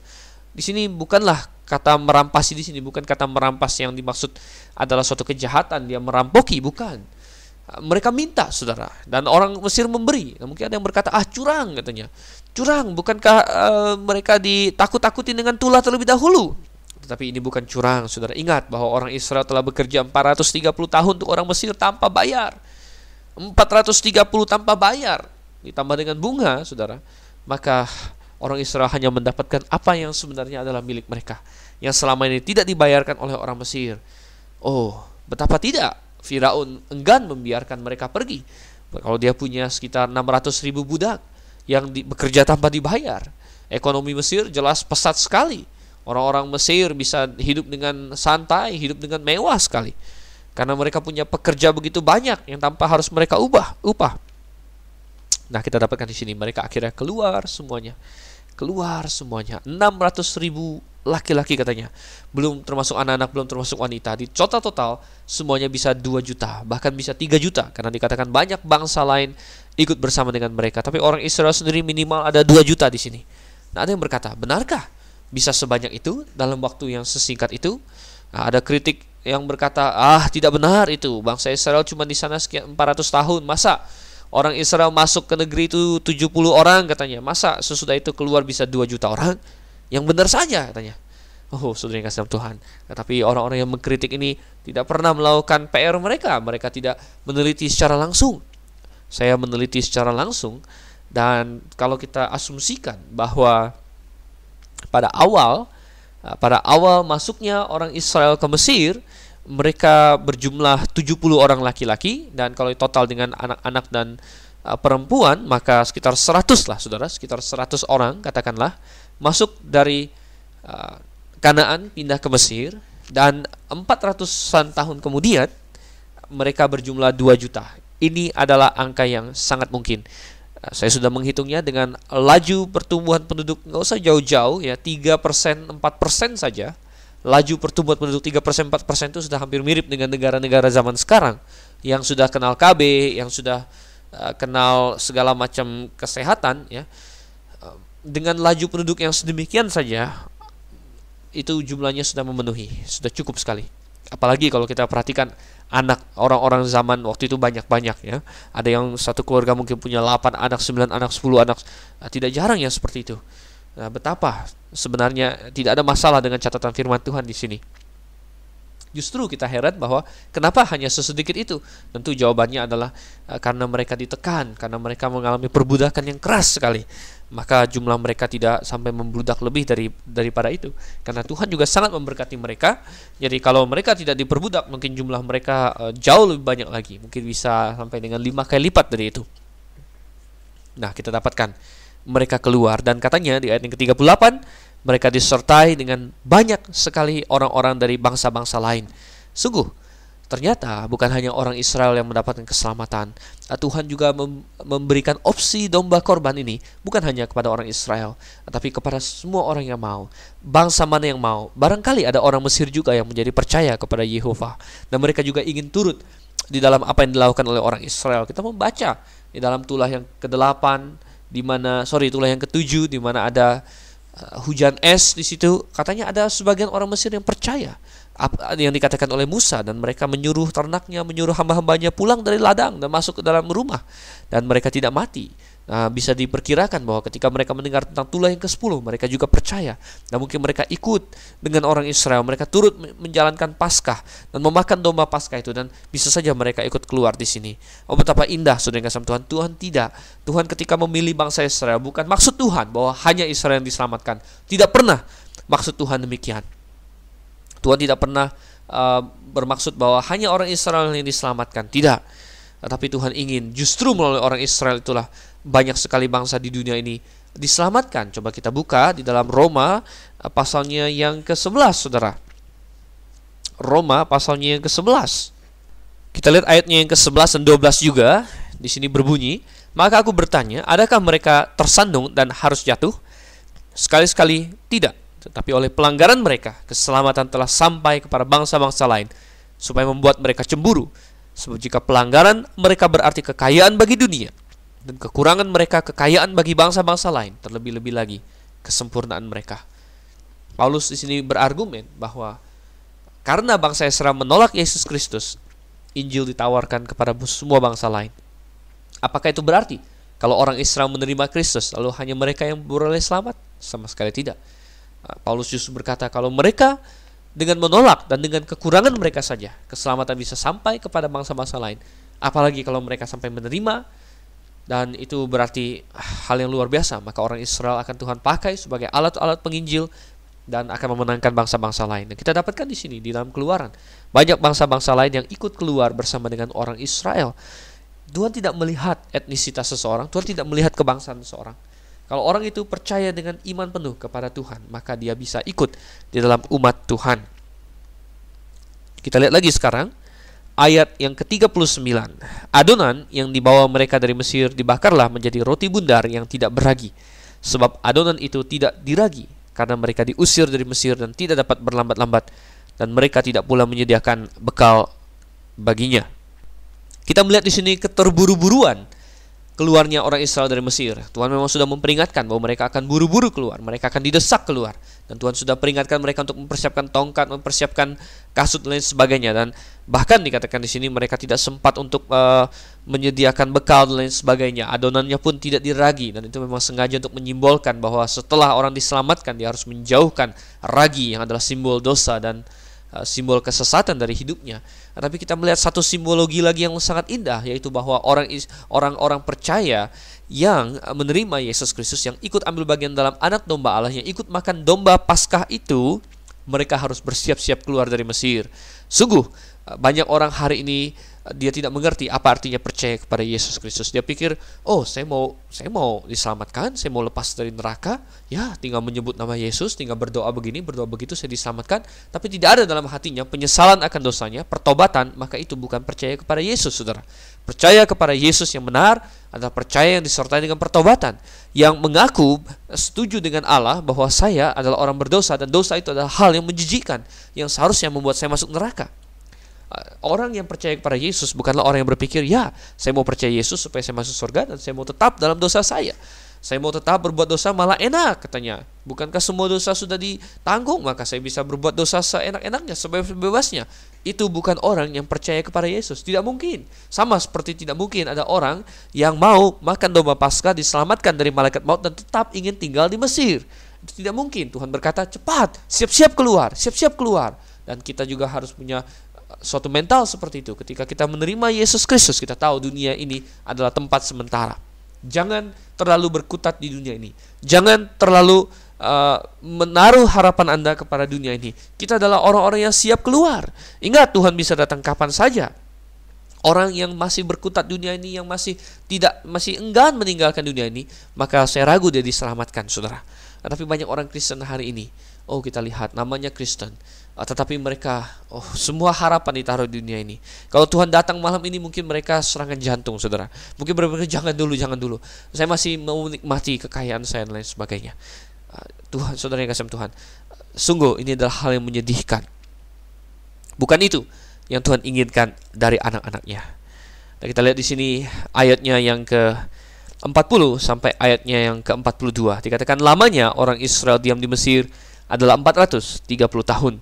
S1: Di sini bukanlah kata merampasi, di sini bukan kata merampas yang dimaksud adalah suatu kejahatan, dia merampoki, bukan. Mereka minta, saudara, dan orang Mesir memberi. Nah, mungkin ada yang berkata, curang, katanya. Curang, bukankah mereka ditakut-takutin dengan tulah terlebih dahulu? Tetapi ini bukan curang, saudara. Ingat bahwa orang Israel telah bekerja 430 tahun untuk orang Mesir tanpa bayar. 430 tanpa bayar, ditambah dengan bunga, saudara. Maka orang Israel hanya mendapatkan apa yang sebenarnya adalah milik mereka, yang selama ini tidak dibayarkan oleh orang Mesir. Oh, Betapa tidak Firaun enggan membiarkan mereka pergi. Kalau dia punya sekitar 600.000 budak yang bekerja tanpa dibayar, ekonomi Mesir jelas pesat sekali. Orang-orang Mesir bisa hidup dengan santai, hidup dengan mewah sekali, karena mereka punya pekerja begitu banyak yang tanpa harus mereka upah. Nah, kita dapatkan di sini mereka akhirnya keluar semuanya. 600.000 laki-laki katanya, belum termasuk anak-anak, belum termasuk wanita. Di total semuanya bisa 2 juta, bahkan bisa 3 juta, karena dikatakan banyak bangsa lain ikut bersama dengan mereka. Tapi orang Israel sendiri minimal ada 2 juta di sini. Nah, ada yang berkata, benarkah bisa sebanyak itu dalam waktu yang sesingkat itu? Nah, ada kritik yang berkata, tidak benar itu. Bangsa Israel cuma di sana sekian 400 tahun. Masa orang Israel masuk ke negeri itu 70 orang katanya. Masa sesudah itu keluar bisa 2 juta orang? Yang benar saja katanya. Saudara yang kasih dalam Tuhan. Tapi orang-orang yang mengkritik ini tidak pernah melakukan PR mereka. Mereka tidak meneliti secara langsung. Saya meneliti secara langsung. Dan kalau kita asumsikan bahwa pada awal masuknya orang Israel ke Mesir, mereka berjumlah 70 orang laki-laki, dan kalau total dengan anak-anak dan perempuan, maka sekitar 100 lah saudara, sekitar 100 orang katakanlah masuk dari Kanaan pindah ke Mesir, dan 400-an tahun kemudian mereka berjumlah 2 juta. Ini adalah angka yang sangat mungkin. Saya sudah menghitungnya dengan laju pertumbuhan penduduk, nggak usah jauh-jauh ya, 3%, 4% saja. Laju pertumbuhan penduduk 3%, 4% itu sudah hampir mirip dengan negara-negara zaman sekarang yang sudah kenal KB, yang sudah kenal segala macam kesehatan ya. Dengan laju penduduk yang sedemikian saja, itu jumlahnya sudah memenuhi, sudah cukup sekali. Apalagi kalau kita perhatikan anak orang-orang zaman waktu itu banyak-banyak ya. Ada yang satu keluarga mungkin punya 8 anak, 9 anak, 10 anak. Tidak jarang ya seperti itu. Nah, betapa sebenarnya tidak ada masalah dengan catatan firman Tuhan di sini. Justru kita heran bahwa kenapa hanya sesedikit itu? Tentu jawabannya adalah karena mereka ditekan, karena mereka mengalami perbudakan yang keras sekali. Maka jumlah mereka tidak sampai membludak lebih daripada itu. Karena Tuhan juga sangat memberkati mereka. Jadi kalau mereka tidak diperbudak, mungkin jumlah mereka jauh lebih banyak lagi. Mungkin bisa sampai dengan 5 kali lipat dari itu. Nah, kita dapatkan mereka keluar, dan katanya di ayat yang ke-38, mereka disertai dengan banyak sekali orang-orang dari bangsa-bangsa lain. Sungguh, ternyata bukan hanya orang Israel yang mendapatkan keselamatan. Tuhan juga memberikan opsi domba korban ini bukan hanya kepada orang Israel, tetapi kepada semua orang yang mau. Bangsa mana yang mau? Barangkali ada orang Mesir juga yang menjadi percaya kepada Yehova, dan mereka juga ingin turut di dalam apa yang dilakukan oleh orang Israel. Kita membaca di dalam tulah yang ke-8, tulah yang ke-7, di mana ada hujan es di situ. Katanya ada sebagian orang Mesir yang percaya apa yang dikatakan oleh Musa, dan mereka menyuruh ternaknya, menyuruh hamba-hambanya pulang dari ladang dan masuk ke dalam rumah, dan mereka tidak mati. Nah, bisa diperkirakan bahwa ketika mereka mendengar tentang tulah yang ke-10, mereka juga percaya, dan mungkin mereka ikut dengan orang Israel. Mereka turut menjalankan Paskah dan memakan domba Paskah itu, dan bisa saja mereka ikut keluar di sini. Betapa indah saudara yang kasih Tuhan. Tuhan tidak. Tuhan ketika memilih bangsa Israel, bukan maksud Tuhan bahwa hanya Israel yang diselamatkan. Tidak pernah maksud Tuhan demikian. Tuhan tidak pernah bermaksud bahwa hanya orang Israel yang diselamatkan. Tidak. Tapi Tuhan ingin justru melalui orang Israel itulah banyak sekali bangsa di dunia ini diselamatkan. Coba kita buka di dalam Roma pasalnya yang ke-11, saudara. Roma pasalnya yang ke-11. Kita lihat ayatnya yang ke-11 dan 12 juga. Di sini berbunyi, maka aku bertanya, adakah mereka tersandung dan harus jatuh? Sekali-sekali tidak. Tetapi oleh pelanggaran mereka, keselamatan telah sampai kepada bangsa-bangsa lain, supaya membuat mereka cemburu. Sebab jika pelanggaran mereka berarti kekayaan bagi dunia, dan kekurangan mereka kekayaan bagi bangsa-bangsa lain, terlebih-lebih lagi kesempurnaan mereka. Paulus di sini berargumen bahwa karena bangsa Israel menolak Yesus Kristus, Injil ditawarkan kepada semua bangsa lain. Apakah itu berarti kalau orang Israel menerima Kristus, lalu hanya mereka yang beroleh selamat? Sama sekali tidak. Paulus justru berkata kalau mereka dengan menolak dan dengan kekurangan mereka saja, keselamatan bisa sampai kepada bangsa-bangsa lain. Apalagi kalau mereka sampai menerima, dan itu berarti hal yang luar biasa. Maka orang Israel akan Tuhan pakai sebagai alat-alat penginjil dan akan memenangkan bangsa-bangsa lain. Dan kita dapatkan di sini di dalam Keluaran, banyak bangsa-bangsa lain yang ikut keluar bersama dengan orang Israel. Tuhan tidak melihat etnisitas seseorang, Tuhan tidak melihat kebangsaan seseorang. Kalau orang itu percaya dengan iman penuh kepada Tuhan, maka dia bisa ikut di dalam umat Tuhan. Kita lihat lagi sekarang ayat yang ke-39. Adonan yang dibawa mereka dari Mesir dibakarlah menjadi roti bundar yang tidak beragi, sebab adonan itu tidak diragi, karena mereka diusir dari Mesir dan tidak dapat berlambat-lambat, dan mereka tidak pula menyediakan bekal baginya. Kita melihat di sini keterburu-buruan keluarnya orang Israel dari Mesir. Tuhan memang sudah memperingatkan bahwa mereka akan buru-buru keluar, mereka akan didesak keluar, dan Tuhan sudah peringatkan mereka untuk mempersiapkan tongkat, mempersiapkan kasut dan lain sebagainya, dan bahkan dikatakan di sini mereka tidak sempat untuk menyediakan bekal dan lain sebagainya. Adonannya pun tidak diragi, dan itu memang sengaja untuk menyimbolkan bahwa setelah orang diselamatkan, dia harus menjauhkan ragi yang adalah simbol dosa dan simbol kesesatan dari hidupnya. Tapi kita melihat satu simbologi lagi yang sangat indah, yaitu bahwa orang-orang percaya yang menerima Yesus Kristus, yang ikut ambil bagian dalam anak domba Allah, yang ikut makan domba Paskah itu, mereka harus bersiap-siap keluar dari Mesir. Sungguh banyak orang hari ini dia tidak mengerti apa artinya percaya kepada Yesus Kristus. Dia pikir, oh saya mau diselamatkan, saya mau lepas dari neraka, ya tinggal menyebut nama Yesus, tinggal berdoa begini, berdoa begitu, saya diselamatkan. Tapi tidak ada dalam hatinya penyesalan akan dosanya, pertobatan, maka itu bukan percaya kepada Yesus, saudara. Percaya kepada Yesus yang benar adalah percaya yang disertai dengan pertobatan, yang mengaku setuju dengan Allah bahwa saya adalah orang berdosa, dan dosa itu adalah hal yang menjijikkan, yang seharusnya membuat saya masuk neraka. Orang yang percaya kepada Yesus bukanlah orang yang berpikir, ya saya mau percaya Yesus supaya saya masuk surga dan saya mau tetap dalam dosa saya mau tetap berbuat dosa malah enak, katanya. Bukankah semua dosa sudah ditanggung, maka saya bisa berbuat dosa seenak-enaknya, sebebas-bebasnya. Itu bukan orang yang percaya kepada Yesus. Tidak mungkin. Sama seperti tidak mungkin ada orang yang mau makan domba Paskah, diselamatkan dari malaikat maut, dan tetap ingin tinggal di Mesir. Itu tidak mungkin. Tuhan berkata, cepat, siap-siap keluar, siap-siap keluar. Dan kita juga harus punya suatu mental seperti itu. Ketika kita menerima Yesus Kristus, kita tahu dunia ini adalah tempat sementara. Jangan terlalu berkutat di dunia ini. Jangan terlalu menaruh harapan Anda kepada dunia ini. Kita adalah orang-orang yang siap keluar. Ingat, Tuhan bisa datang kapan saja. Orang yang masih berkutat dunia ini, yang masih enggan meninggalkan dunia ini, maka saya ragu dia diselamatkan, saudara. Tapi banyak orang Kristen hari ini, kita lihat namanya Kristen, tetapi mereka semua harapan ditaruh di dunia ini. Kalau Tuhan datang malam ini, mungkin mereka serangan jantung, saudara. Mungkin mereka jangan dulu, saya masih mau menikmati kekayaan saya dan lain sebagainya. Tuhan, saudara yang kasih Tuhan, sungguh ini adalah hal yang menyedihkan. Bukan itu yang Tuhan inginkan dari anak-anaknya. Dan kita lihat di sini ayatnya yang ke-40 sampai ayatnya yang ke-42. Dikatakan lamanya orang Israel diam di Mesir adalah 430 tahun.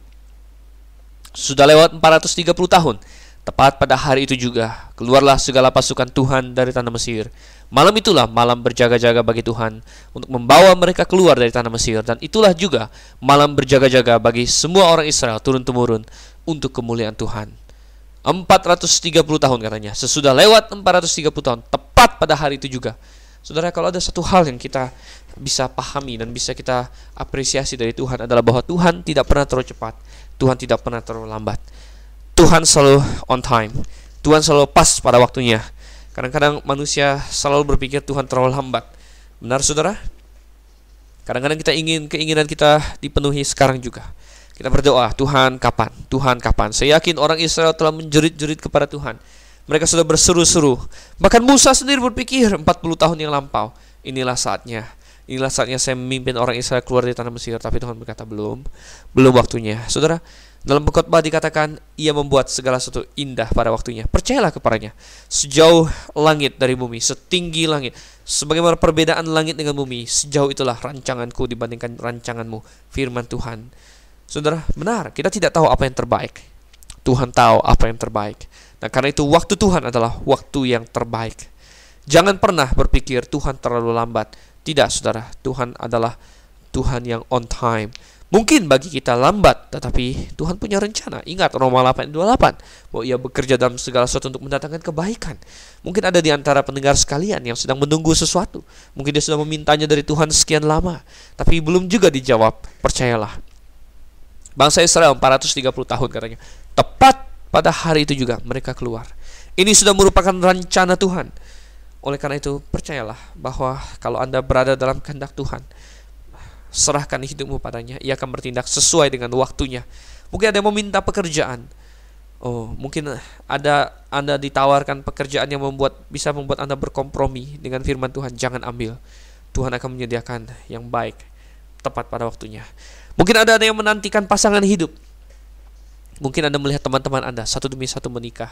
S1: Sudah lewat 430 tahun. Tepat pada hari itu juga keluarlah segala pasukan Tuhan dari tanah Mesir. Malam itulah malam berjaga-jaga bagi Tuhan untuk membawa mereka keluar dari tanah Mesir. Dan itulah juga malam berjaga-jaga bagi semua orang Israel turun-temurun untuk kemuliaan Tuhan. 430 tahun katanya. Sesudah lewat 430 tahun, tepat pada hari itu juga. Saudara, kalau ada satu hal yang kita bisa pahami dan bisa kita apresiasi dari Tuhan adalah bahwa Tuhan tidak pernah terlalu cepat, Tuhan tidak pernah terlalu lambat. Tuhan selalu on time, Tuhan selalu pas pada waktunya. Kadang-kadang manusia selalu berpikir Tuhan terlalu lambat. Benar, saudara? Kadang-kadang keinginan kita dipenuhi sekarang juga. Kita berdoa, Tuhan kapan? Tuhan kapan? Saya yakin orang Israel telah menjerit-jerit kepada Tuhan. Mereka sudah berseru-seru. Bahkan Musa sendiri berpikir 40 tahun yang lampau, inilah saatnya saya memimpin orang Israel keluar dari tanah Mesir. Tapi Tuhan berkata, belum waktunya. Saudara, dalam pengkhotbah dikatakan ia membuat segala sesuatu indah pada waktunya. Percayalah kepadanya. Sejauh langit dari bumi, setinggi langit, sebagaimana perbedaan langit dengan bumi, sejauh itulah rancanganku dibandingkan rancanganmu, firman Tuhan. Saudara, benar, kita tidak tahu apa yang terbaik. Tuhan tahu apa yang terbaik. Nah, karena itu waktu Tuhan adalah waktu yang terbaik. Jangan pernah berpikir Tuhan terlalu lambat. Tidak, saudara, Tuhan adalah Tuhan yang on time. Mungkin bagi kita lambat, tetapi Tuhan punya rencana. Ingat Roma 8:28, bahwa ia bekerja dalam segala sesuatu untuk mendatangkan kebaikan. Mungkin ada di antara pendengar sekalian yang sedang menunggu sesuatu. Mungkin dia sudah memintanya dari Tuhan sekian lama, tapi belum juga dijawab. Percayalah, Bangsa Israel 430 tahun katanya. Tepat pada hari itu juga mereka keluar. Ini sudah merupakan rencana Tuhan. Oleh karena itu, percayalah bahwa kalau Anda berada dalam kehendak Tuhan, serahkan hidupmu padanya. Ia akan bertindak sesuai dengan waktunya. Mungkin ada yang meminta pekerjaan. Oh, mungkin Anda ditawarkan pekerjaan yang bisa membuat Anda berkompromi dengan firman Tuhan. Jangan ambil. Tuhan akan menyediakan yang baik tepat pada waktunya. Mungkin ada yang menantikan pasangan hidup. Mungkin Anda melihat teman-teman Anda satu demi satu menikah.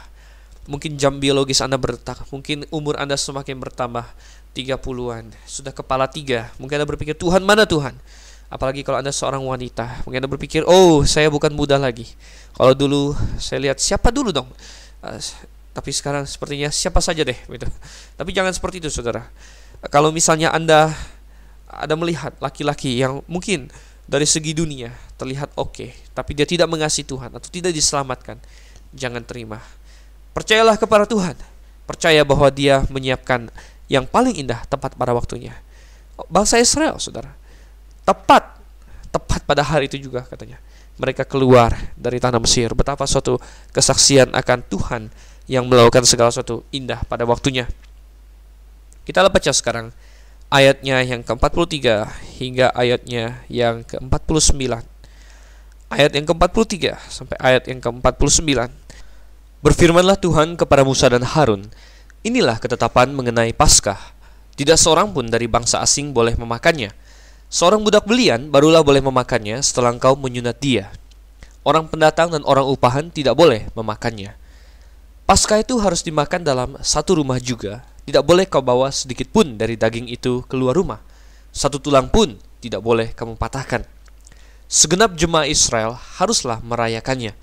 S1: Mungkin jam biologis Anda bertambah. Mungkin umur Anda semakin bertambah, 30-an, sudah kepala 3. Mungkin Anda berpikir, Tuhan mana Tuhan? Apalagi kalau Anda seorang wanita. Mungkin Anda berpikir, oh saya bukan muda lagi. Kalau dulu saya lihat siapa dulu dong. Tapi sekarang sepertinya siapa saja deh gitu. Tapi jangan seperti itu saudara. Kalau misalnya Anda melihat laki-laki yang mungkin dari segi dunia terlihat oke, tapi dia tidak mengasihi Tuhan atau tidak diselamatkan, jangan terima. Percayalah kepada Tuhan. Percaya bahwa Dia menyiapkan yang paling indah tepat pada waktunya. Bangsa Israel, saudara, tepat pada hari itu juga katanya, mereka keluar dari tanah Mesir. Betapa suatu kesaksian akan Tuhan yang melakukan segala sesuatu indah pada waktunya. Kita baca sekarang ayatnya yang ke-43 hingga ayatnya yang ke-49. Ayat yang ke-43 sampai ayat yang ke-49. Berfirmanlah Tuhan kepada Musa dan Harun, inilah ketetapan mengenai Paskah. Tidak seorang pun dari bangsa asing boleh memakannya. Seorang budak belian barulah boleh memakannya setelah engkau menyunat dia. Orang pendatang dan orang upahan tidak boleh memakannya. Paskah itu harus dimakan dalam satu rumah juga. Tidak boleh kau bawa sedikit pun dari daging itu keluar rumah. Satu tulang pun tidak boleh kamu patahkan. Segenap jemaah Israel haruslah merayakannya.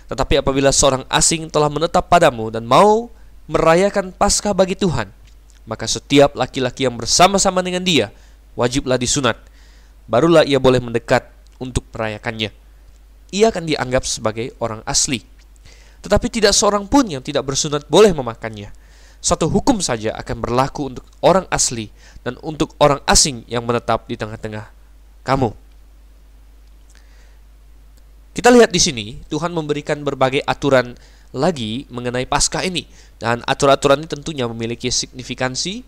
S1: Tetapi apabila seorang asing telah menetap padamu dan mau merayakan Paskah bagi Tuhan, maka setiap laki-laki yang bersama-sama dengan dia wajiblah disunat. Barulah ia boleh mendekat untuk merayakannya. Ia akan dianggap sebagai orang asli. Tetapi tidak seorang pun yang tidak bersunat boleh memakannya. Satu hukum saja akan berlaku untuk orang asli dan untuk orang asing yang menetap di tengah-tengah kamu. Kita lihat di sini, Tuhan memberikan berbagai aturan lagi mengenai Paskah ini. Dan aturan-aturan ini tentunya memiliki signifikansi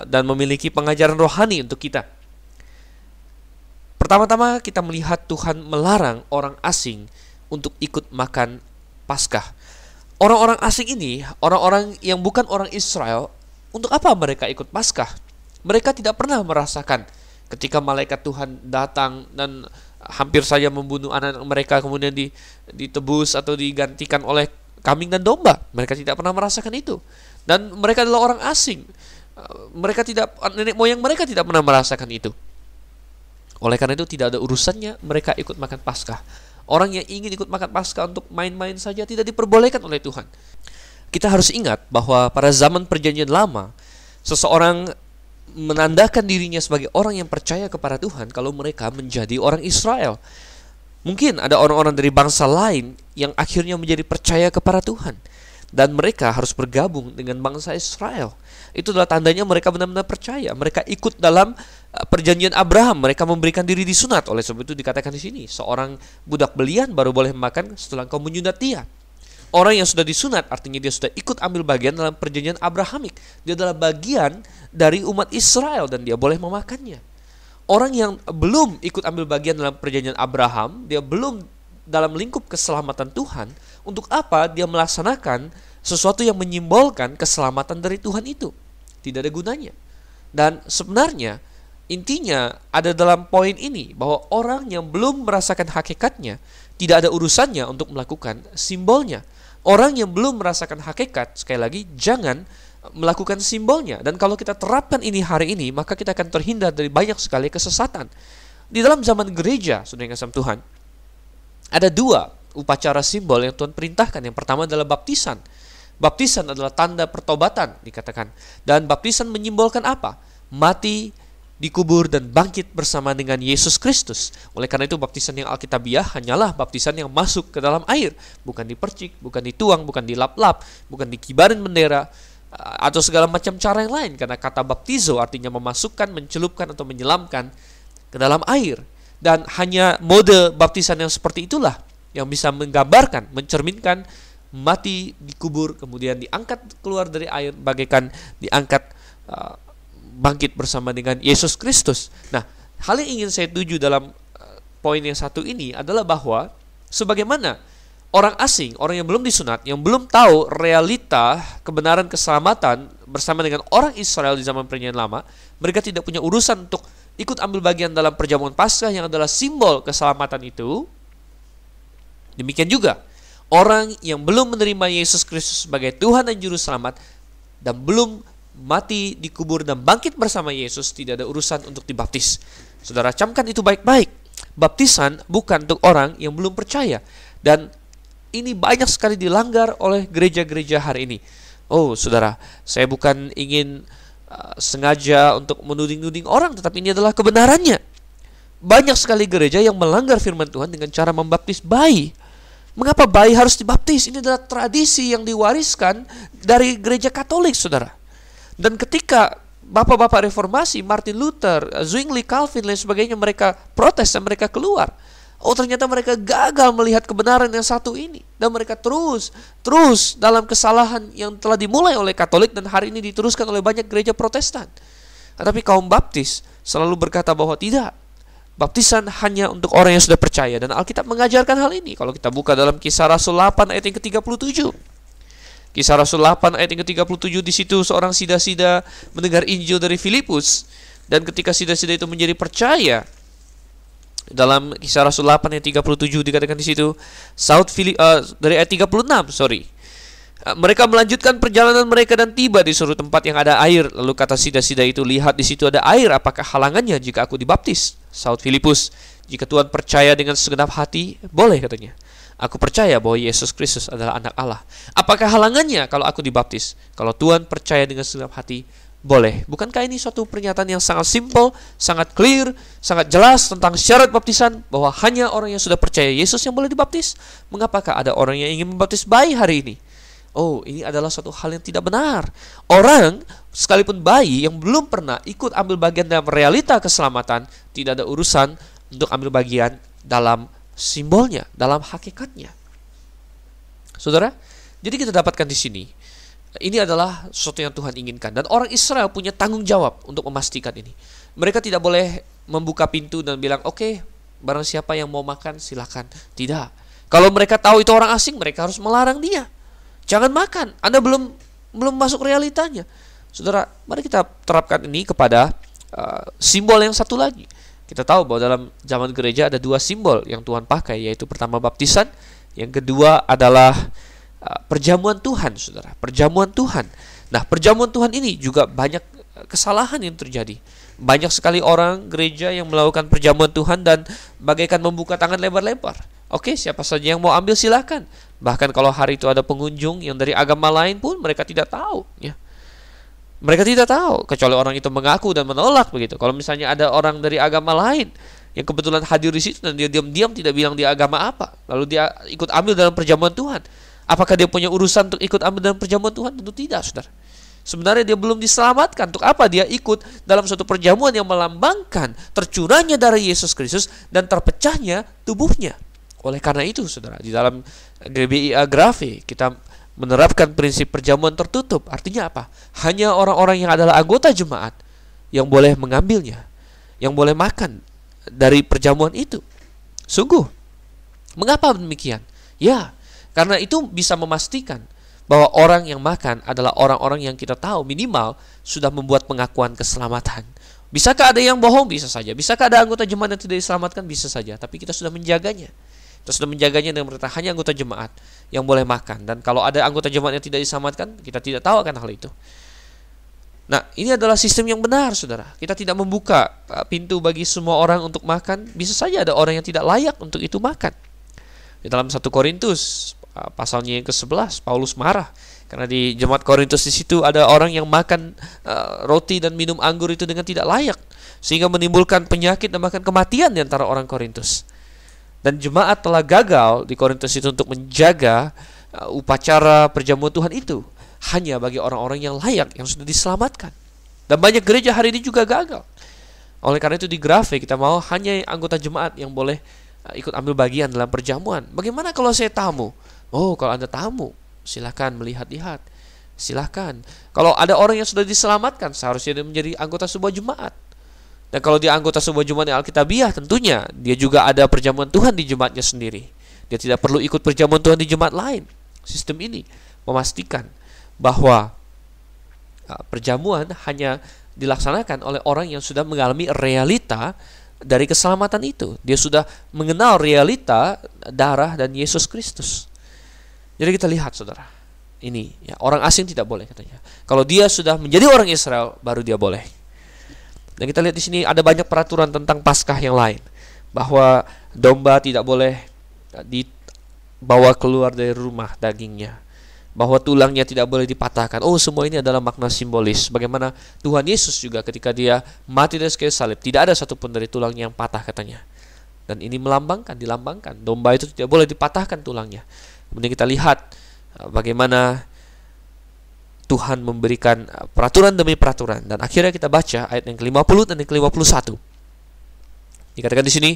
S1: dan memiliki pengajaran rohani untuk kita. Pertama-tama kita melihat Tuhan melarang orang asing untuk ikut makan Paskah. Orang-orang asing ini, orang-orang yang bukan orang Israel, untuk apa mereka ikut Paskah? Mereka tidak pernah merasakan ketika malaikat Tuhan datang dan hampir saja membunuh anak mereka, kemudian ditebus atau digantikan oleh kambing dan domba. Mereka tidak pernah merasakan itu. Dan mereka adalah orang asing. Nenek moyang mereka tidak pernah merasakan itu. Oleh karena itu tidak ada urusannya mereka ikut makan Paskah. Orang yang ingin ikut makan Paskah untuk main-main saja tidak diperbolehkan oleh Tuhan. Kita harus ingat bahwa pada zaman perjanjian lama, seseorang menandakan dirinya sebagai orang yang percaya kepada Tuhan kalau mereka menjadi orang Israel. Mungkin ada orang-orang dari bangsa lain yang akhirnya menjadi percaya kepada Tuhan, dan mereka harus bergabung dengan bangsa Israel. Itu adalah tandanya mereka benar-benar percaya. Mereka ikut dalam perjanjian Abraham. Mereka memberikan diri disunat. Oleh sebab itu dikatakan di sini, seorang budak belian baru boleh makan setelah kau menyunat dia. Orang yang sudah disunat artinya dia sudah ikut ambil bagian dalam perjanjian Abrahamik. Dia adalah bagian dari umat Israel dan dia boleh memakannya. Orang yang belum ikut ambil bagian dalam perjanjian Abraham, dia belum dalam lingkup keselamatan Tuhan. Untuk apa dia melaksanakan sesuatu yang menyimbolkan keselamatan dari Tuhan itu? Tidak ada gunanya. Dan sebenarnya intinya ada dalam poin ini, bahwa orang yang belum merasakan hakikatnya tidak ada urusannya untuk melakukan simbolnya. Orang yang belum merasakan hakikat, sekali lagi, jangan melakukan simbolnya. Dan kalau kita terapkan ini hari ini, maka kita akan terhindar dari banyak sekali kesesatan. Di dalam zaman gereja, saudara yang kasih Tuhan, ada dua upacara simbol yang Tuhan perintahkan. Yang pertama adalah baptisan. Baptisan adalah tanda pertobatan dikatakan. Dan baptisan menyimbolkan apa? Mati, dikubur, dan bangkit bersama dengan Yesus Kristus. Oleh karena itu baptisan yang alkitabiah hanyalah baptisan yang masuk ke dalam air. Bukan dipercik, bukan dituang, bukan dilap-lap, bukan dikibarin bendera, atau segala macam cara yang lain. Karena kata baptizo artinya memasukkan, mencelupkan, atau menyelamkan ke dalam air. Dan hanya mode baptisan yang seperti itulah yang bisa menggambarkan, mencerminkan mati, dikubur, kemudian diangkat keluar dari air, bagaikan diangkat bangkit bersama dengan Yesus Kristus. Nah, hal yang ingin saya tuju dalam poin yang satu ini adalah bahwa sebagaimana orang asing, orang yang belum disunat, yang belum tahu realita kebenaran keselamatan bersama dengan orang Israel di zaman Perjanjian Lama, mereka tidak punya urusan untuk ikut ambil bagian dalam perjamuan Paskah yang adalah simbol keselamatan itu. Demikian juga orang yang belum menerima Yesus Kristus sebagai Tuhan dan Juru Selamat dan belum mati, dikubur, dan bangkit bersama Yesus, tidak ada urusan untuk dibaptis. Saudara, camkan itu baik-baik. Baptisan bukan untuk orang yang belum percaya. Dan ini banyak sekali dilanggar oleh gereja-gereja hari ini. Oh, saudara, saya bukan ingin sengaja untuk menuding-nuding orang, tetapi ini adalah kebenarannya. Banyak sekali gereja yang melanggar firman Tuhan dengan cara membaptis bayi. Mengapa bayi harus dibaptis? Ini adalah tradisi yang diwariskan dari gereja Katolik, saudara. Dan ketika bapak-bapak reformasi, Martin Luther, Zwingli, Calvin, lain sebagainya, mereka protes dan mereka keluar. Oh, ternyata mereka gagal melihat kebenaran yang satu ini. Dan mereka terus dalam kesalahan yang telah dimulai oleh Katolik dan hari ini diteruskan oleh banyak gereja Protestan. Tetapi kaum Baptis selalu berkata bahwa tidak. Baptisan hanya untuk orang yang sudah percaya. Dan Alkitab mengajarkan hal ini. Kalau kita buka dalam Kisah Rasul 8 ayat yang ke-37. Kisah Rasul 8 ayat yang ke-37, di situ seorang sida-sida mendengar Injil dari Filipus. Dan ketika sida-sida itu menjadi percaya, dalam Kisah Rasul 8 ayat 37 dikatakan di situ, dari ayat 36, mereka melanjutkan perjalanan mereka dan tiba di suatu tempat yang ada air. Lalu kata sida-sida itu, lihat di situ ada air, apakah halangannya jika aku dibaptis? Saud Filipus, jika Tuhan percaya dengan segenap hati, boleh, katanya. Aku percaya bahwa Yesus Kristus adalah anak Allah. Apakah halangannya kalau aku dibaptis? Kalau Tuhan percaya dengan segenap hati, boleh. Bukankah ini suatu pernyataan yang sangat simple, sangat clear, sangat jelas tentang syarat baptisan, bahwa hanya orang yang sudah percaya Yesus yang boleh dibaptis? Mengapakah ada orang yang ingin membaptis bayi hari ini? Oh, ini adalah suatu hal yang tidak benar. Orang, sekalipun bayi yang belum pernah ikut ambil bagian dalam realita keselamatan, tidak ada urusan untuk ambil bagian dalam simbolnya, dalam hakikatnya. Saudara, jadi kita dapatkan di sini, ini adalah sesuatu yang Tuhan inginkan. Dan orang Israel punya tanggung jawab untuk memastikan ini. Mereka tidak boleh membuka pintu dan bilang, oke, barang siapa yang mau makan, silakan. Tidak. Kalau mereka tahu itu orang asing, mereka harus melarang dia. Jangan makan, Anda belum masuk realitanya. Saudara, mari kita terapkan ini kepada simbol yang satu lagi. Kita tahu bahwa dalam zaman gereja ada dua simbol yang Tuhan pakai, yaitu pertama baptisan, yang kedua adalah perjamuan Tuhan, saudara. Perjamuan Tuhan. Nah, perjamuan Tuhan ini juga banyak kesalahan yang terjadi. Banyak sekali orang gereja yang melakukan perjamuan Tuhan dan bagaikan membuka tangan lebar-lebar. Oke, siapa saja yang mau ambil silakan. Bahkan kalau hari itu ada pengunjung yang dari agama lain pun mereka tidak tahu, ya. Mereka tidak tahu, kecuali orang itu mengaku dan menolak begitu. Kalau misalnya ada orang dari agama lain yang kebetulan hadir di situ dan dia diam-diam tidak bilang dia agama apa, lalu dia ikut ambil dalam perjamuan Tuhan, apakah dia punya urusan untuk ikut ambil dalam perjamuan Tuhan? Tentu tidak, saudara. Sebenarnya dia belum diselamatkan. Untuk apa dia ikut dalam suatu perjamuan yang melambangkan tercurahnya darah Yesus Kristus dan terpecahnya tubuhnya? Oleh karena itu, saudara, di dalam GBIA Grafe kita menerapkan prinsip perjamuan tertutup. Artinya apa? Hanya orang-orang yang adalah anggota jemaat yang boleh mengambilnya, yang boleh makan dari perjamuan itu. Sungguh, mengapa demikian? Ya, karena itu bisa memastikan bahwa orang yang makan adalah orang-orang yang kita tahu minimal sudah membuat pengakuan keselamatan. Bisakah ada yang bohong? Bisa saja. Bisakah ada anggota jemaat yang tidak diselamatkan? Bisa saja. Tapi kita sudah menjaganya. Kita sudah menjaganya dengan berkata hanya anggota jemaat yang boleh makan. Dan kalau ada anggota jemaat yang tidak diselamatkan, kita tidak tahu akan hal itu. Nah, ini adalah sistem yang benar, saudara. Kita tidak membuka pintu bagi semua orang untuk makan. Bisa saja ada orang yang tidak layak untuk itu makan. Di dalam 1 Korintus pasalnya yang ke-11, Paulus marah karena di jemaat Korintus di situ ada orang yang makan roti dan minum anggur itu dengan tidak layak, sehingga menimbulkan penyakit dan bahkan kematian di antara orang Korintus. Dan jemaat telah gagal di Korintus itu untuk menjaga upacara perjamuan Tuhan itu hanya bagi orang-orang yang layak, yang sudah diselamatkan. Dan banyak gereja hari ini juga gagal. Oleh karena itu di grafik kita mau hanya anggota jemaat yang boleh ikut ambil bagian dalam perjamuan. Bagaimana kalau saya tamu? Oh, kalau Anda tamu, silakan melihat-lihat. Silakan. Kalau ada orang yang sudah diselamatkan, seharusnya dia menjadi anggota sebuah jemaat. Dan kalau dia anggota sebuah jemaat yang Alkitabiah, tentunya dia juga ada perjamuan Tuhan di jemaatnya sendiri. Dia tidak perlu ikut perjamuan Tuhan di jemaat lain. Sistem ini memastikan bahwa perjamuan hanya dilaksanakan oleh orang yang sudah mengalami realita dari keselamatan itu. Dia sudah mengenal realita darah dan Yesus Kristus. Jadi kita lihat, saudara, ini ya, orang asing tidak boleh katanya. Kalau dia sudah menjadi orang Israel, baru dia boleh. Dan kita lihat di sini ada banyak peraturan tentang Paskah yang lain, bahwa domba tidak boleh dibawa keluar dari rumah dagingnya, bahwa tulangnya tidak boleh dipatahkan. Oh, semua ini adalah makna simbolis. Bagaimana Tuhan Yesus juga ketika dia mati di kayu salib, tidak ada satupun dari tulangnya yang patah katanya. Dan ini dilambangkan domba itu tidak boleh dipatahkan tulangnya. Kemudian kita lihat bagaimana Tuhan memberikan peraturan demi peraturan. Dan akhirnya kita baca ayat yang ke-50 dan yang ke-51. Dikatakan di sini,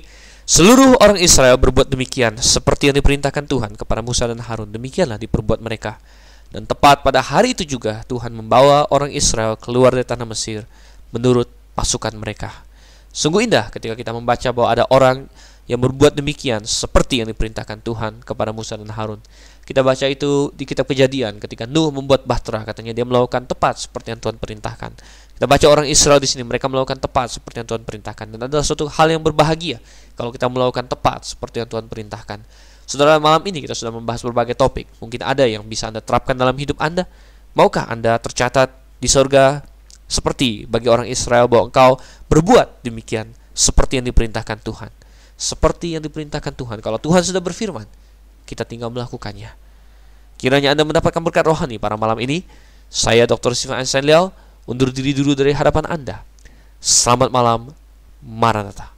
S1: seluruh orang Israel berbuat demikian seperti yang diperintahkan Tuhan kepada Musa dan Harun. Demikianlah diperbuat mereka. Dan tepat pada hari itu juga Tuhan membawa orang Israel keluar dari tanah Mesir menurut pasukan mereka. Sungguh indah ketika kita membaca bahwa ada orang yang berbuat demikian seperti yang diperintahkan Tuhan kepada Musa dan Harun. Kita baca itu di kitab Kejadian ketika Nuh membuat bahtera, katanya dia melakukan tepat seperti yang Tuhan perintahkan. Kita baca orang Israel di sini, mereka melakukan tepat seperti yang Tuhan perintahkan, dan adalah suatu hal yang berbahagia kalau kita melakukan tepat seperti yang Tuhan perintahkan. Saudara, malam ini kita sudah membahas berbagai topik. Mungkin ada yang bisa Anda terapkan dalam hidup Anda. Maukah Anda tercatat di surga seperti bagi orang Israel bahwa engkau berbuat demikian seperti yang diperintahkan Tuhan? Seperti yang diperintahkan Tuhan. Kalau Tuhan sudah berfirman, kita tinggal melakukannya. Kiranya Anda mendapatkan berkat rohani pada malam ini. Saya Dr. Stephen Einstein Liao undur diri dulu dari hadapan Anda. Selamat malam, Maranatha.